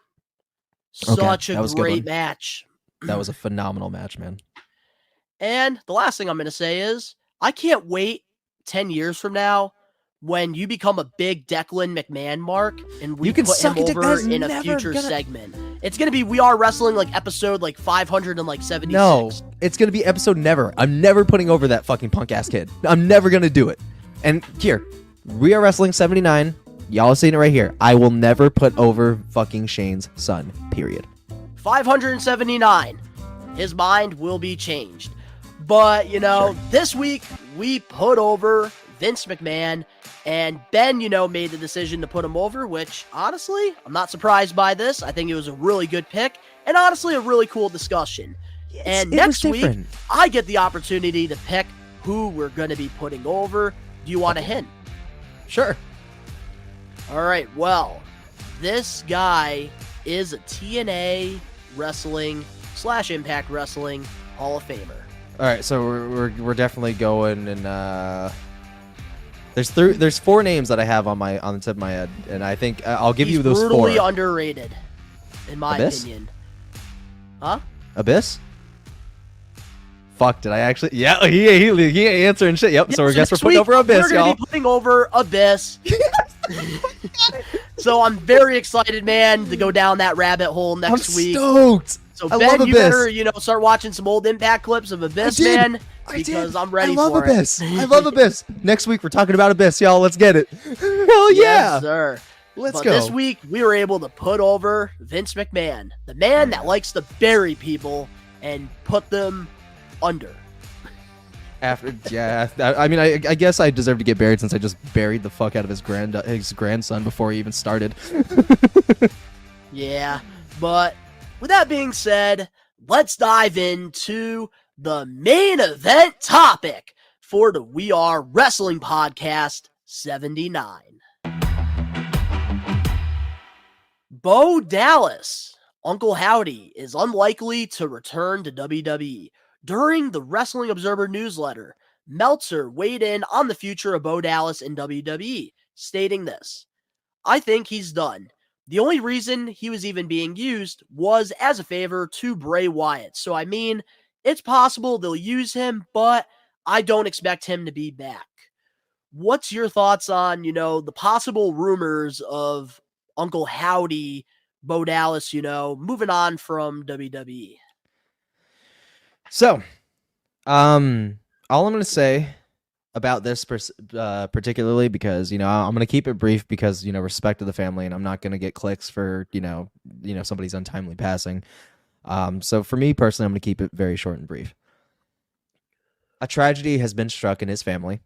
Speaker 5: Such a great match.
Speaker 3: That was a phenomenal match, man.
Speaker 5: And the last thing I'm going to say is, I can't wait 10 years from now when you become a big Declan McMahon mark and we put him over in a future segment. It's going to be We Are Wrestling like episode like 576.
Speaker 3: No, it's going to be episode never. I'm never putting over that fucking punk ass kid. I'm never going to do it. And here, We Are Wrestling 79, Y'all are seeing it right here. I will never put over fucking Shane's son, period.
Speaker 5: 579. His mind will be changed. But, this week we put over Vince McMahon, and Ben, made the decision to put him over, which, honestly, I'm not surprised by this. I think it was a really good pick, and honestly, a really cool discussion. And next week, I get the opportunity to pick who we're going to be putting over. Do you want a hint?
Speaker 3: Sure.
Speaker 5: All right, well, this guy is a TNA Wrestling / Impact Wrestling Hall of Famer.
Speaker 3: All right, so we're definitely going, and there's 4 names that I have on the tip of my head, and I think I'll give you those 4.
Speaker 5: He's brutally underrated, in my opinion. Huh?
Speaker 3: Abyss? Fuck, did I actually? Yeah, he ain't answering shit. Yep, so I guess we're putting over Abyss,
Speaker 5: y'all. We're going to be putting over Abyss. So I'm very excited, man, to go down that rabbit hole next week.
Speaker 3: I'm stoked.
Speaker 5: So Ben, you better, start watching some old Impact clips of Abyss, man, because I'm ready for
Speaker 3: Abyss. I love Abyss. Next week we're talking about Abyss, y'all. Let's get it. Hell yeah.
Speaker 5: Yes, sir.
Speaker 3: Let's
Speaker 5: go.
Speaker 3: But
Speaker 5: this week we were able to put over Vince McMahon, the man that likes to bury people and put them under.
Speaker 3: I mean, I guess I deserve to get buried since I just buried the fuck out of his grandson before he even started.
Speaker 5: Yeah, but with that being said, let's dive into the main event topic for the We Are Wrestling Podcast 79. Bo Dallas, Uncle Howdy, is unlikely to return to WWE. During the Wrestling Observer newsletter, Meltzer weighed in on the future of Bo Dallas in WWE, stating this: I think he's done. The only reason he was even being used was as a favor to Bray Wyatt. So, I mean, it's possible they'll use him, but I don't expect him to be back. What's your thoughts on, the possible rumors of Uncle Howdy, Bo Dallas, moving on from WWE?
Speaker 3: So, all I'm going to say about this particularly, because, I'm going to keep it brief because, respect to the family, and I'm not going to get clicks for, somebody's untimely passing. So for me personally, I'm going to keep it very short and brief. A tragedy has been struck in his family,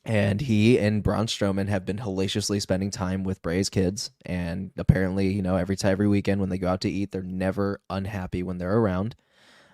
Speaker 3: and he and Braun Strowman have been hellaciously spending time with Bray's kids, and apparently, every weekend when they go out to eat, they're never unhappy when they're around.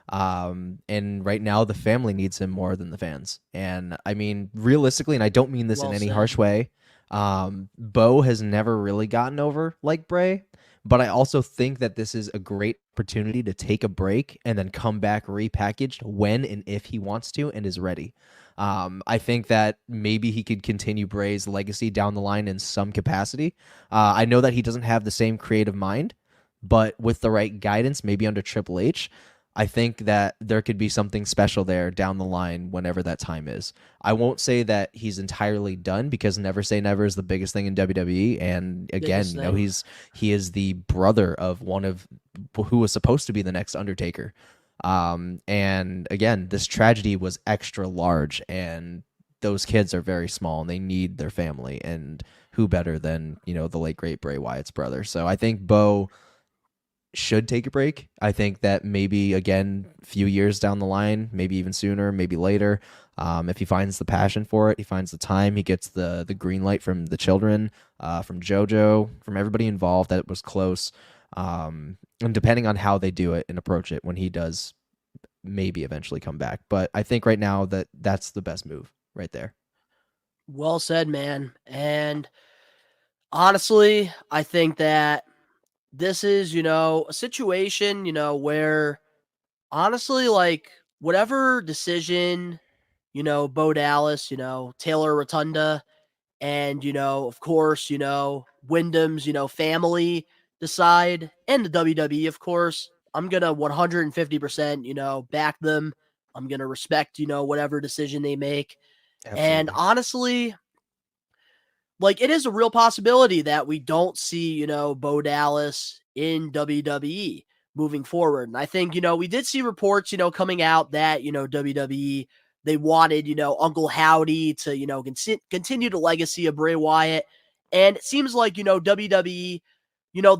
Speaker 3: And right now the family needs him more than the fans. And I mean, realistically, and I don't mean this in any harsh way, Bo has never really gotten over like Bray, but I also think that this is a great opportunity to take a break and then come back repackaged when and if he wants to and is ready. I think that maybe he could continue Bray's legacy down the line in some capacity. I know that he doesn't have the same creative mind, but with the right guidance, maybe under Triple H, I think that there could be something special there down the line whenever that time is. I won't say that he's entirely done, because never say never is the biggest thing in WWE. And again, he is the brother of one of who was supposed to be the next Undertaker. And again, this tragedy was extra large, and those kids are very small and they need their family. And who better than, the late great Bray Wyatt's brother? So I think Bo should take a break. I think that maybe, again, a few years down the line, maybe even sooner, maybe later, if he finds the passion for it, he finds the time, he gets the green light from the children, from JoJo, from everybody involved, that it was close, and depending on how they do it and approach it when he does maybe eventually come back. But I think right now that's the best move right there.
Speaker 5: Well said, man. And honestly, I think that this is, a situation, where honestly, like, whatever decision, Bo Dallas, Taylor Rotunda, and, of course, Wyndham's, family decide, and the WWE, of course, I'm going to 150%, back them. I'm going to respect, whatever decision they make. Absolutely. And honestly, like, it is a real possibility that we don't see, Bo Dallas in WWE moving forward. And I think, we did see reports, coming out that, WWE, they wanted, Uncle Howdy to, continue the legacy of Bray Wyatt. And it seems like, WWE,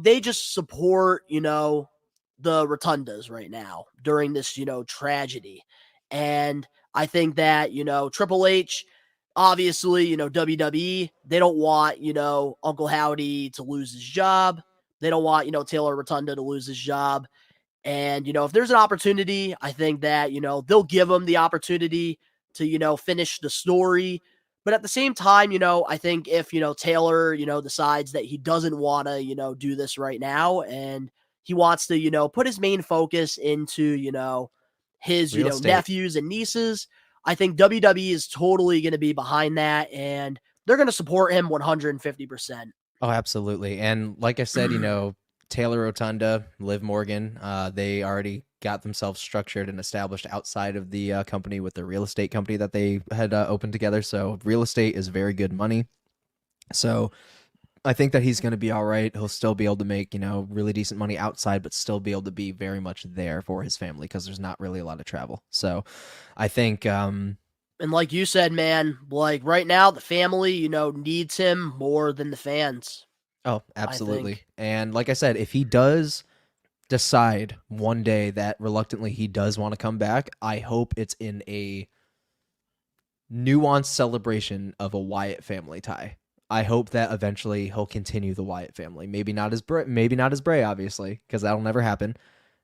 Speaker 5: they just support, the Rotundas right now during this, tragedy. And I think that, Triple H, obviously, WWE, they don't want, Uncle Howdy to lose his job. They don't want, Taylor Rotunda to lose his job. And, if there's an opportunity, I think that, they'll give him the opportunity to, finish the story. But at the same time, I think if, Taylor, decides that he doesn't want to, do this right now and he wants to, put his main focus into, his,
Speaker 3: Real estate.
Speaker 5: nephews and nieces, I think WWE is totally going to be behind that and they're going to support him 150%.
Speaker 3: Oh, absolutely. And like I said, Taylor Rotunda, Liv Morgan, they already got themselves structured and established outside of the company with the real estate company that they had opened together. So real estate is very good money. So I think that he's going to be all right. He'll still be able to make, really decent money outside, but still be able to be very much there for his family because there's not really a lot of travel. So I think...
Speaker 5: and like you said, man, like right now, the family, needs him more than the fans.
Speaker 3: Oh, absolutely. And like I said, if he does decide one day that reluctantly he does want to come back, I hope it's in a nuanced celebration of a Wyatt family tie. I hope that eventually he'll continue the Wyatt family. Maybe not as Bray, obviously, because that'll never happen.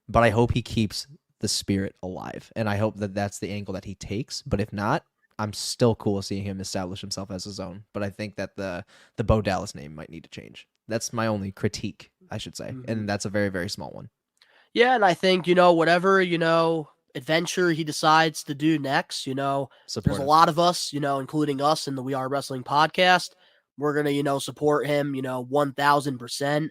Speaker 3: But I hope he keeps the spirit alive, and I hope that that's the angle that he takes. But if not, I'm still cool seeing him establish himself as his own. But I think that the Bo Dallas name might need to change. That's my only critique, I should say. And that's a very, very small one.
Speaker 5: Yeah, and I think, whatever, adventure he decides to do next, there's a lot of us, including us in the We Are Wrestling podcast. We're going to, support him, 1000%.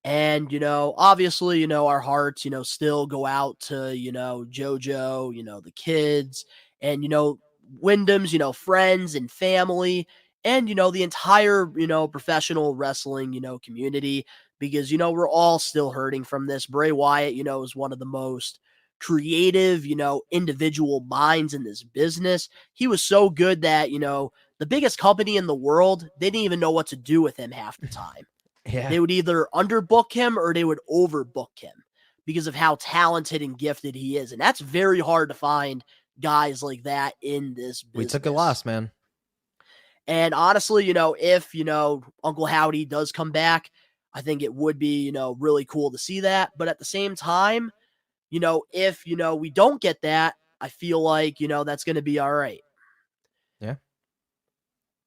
Speaker 5: And, obviously, our hearts, still go out to, JoJo, the kids and, Wyndham's, friends and family and, the entire, professional wrestling, community, because, we're all still hurting from this. Bray Wyatt, is one of the most creative, individual minds in this business. He was so good that, the biggest company in the world, they didn't even know what to do with him half the time.
Speaker 3: Yeah.
Speaker 5: They would either underbook him or they would overbook him because of how talented and gifted he is. And that's very hard to find guys like that in this business.
Speaker 3: We took a loss, man.
Speaker 5: And honestly, if, Uncle Howdy does come back, I think it would be, really cool to see that. But at the same time, if, we don't get that, I feel like, that's going to be all right.
Speaker 3: Yeah.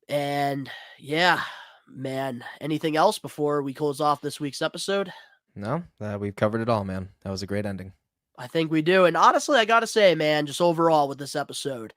Speaker 5: And yeah, man, anything else before we close off this week's episode?
Speaker 3: No, we've covered it all, man. That was a great ending.
Speaker 5: I think we do. And honestly, I got to say, man, just overall with this episode,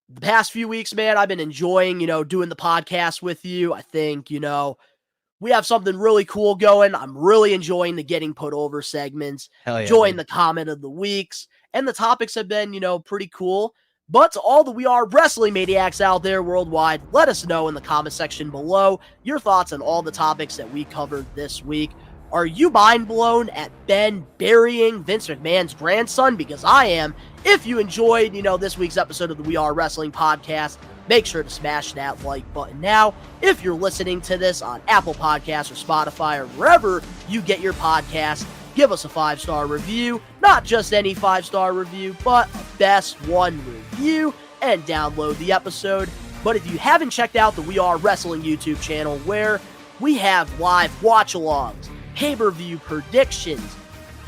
Speaker 5: the past few weeks, man, I've been enjoying, doing the podcast with you. I think, we have something really cool going. I'm really enjoying the Getting Put Over segments, enjoying the comment of the weeks, and the topics have been, pretty cool. But to all the We Are Wrestling Maniacs out there worldwide, let us know in the comment section below your thoughts on all the topics that we covered this week. Are you mind blown at Ben burying Vince McMahon's grandson? Because I am. If you enjoyed, this week's episode of the We Are Wrestling podcast, make sure to smash that like button now. If you're listening to this on Apple Podcasts or Spotify or wherever you get your podcasts, give us a 5-star review. Not just any 5-star review, but a best one review, and download the episode. But if you haven't checked out the We Are Wrestling YouTube channel, where we have live watch-alongs, pay-per-view predictions,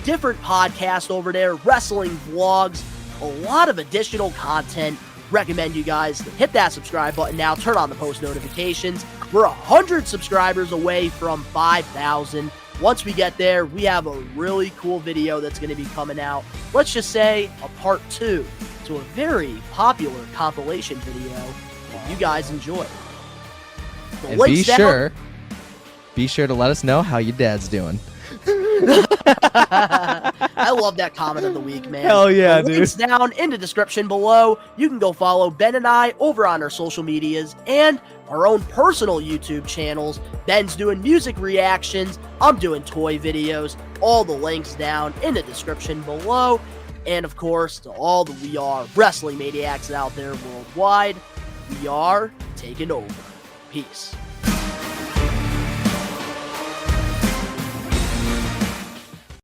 Speaker 5: different podcasts over there, wrestling vlogs, a lot of additional content, recommend you guys to hit that subscribe button now, turn on the post notifications. We're 100 subscribers away from 5,000. Once we get there, we have a really cool video that's going to be coming out. Let's just say a part 2 to a very popular compilation video that you guys enjoy.
Speaker 3: And be sure to let us know how your dad's doing.
Speaker 5: I love that comment of the week, man.
Speaker 3: Hell yeah,
Speaker 5: dude. Links down in the description below. You can go follow Ben and I over on our social medias and our own personal YouTube channels. Ben's doing music reactions. I'm doing toy videos. All the links down in the description below. And of course, to all the We Are Wrestling Maniacs out there worldwide, we are taking over. Peace.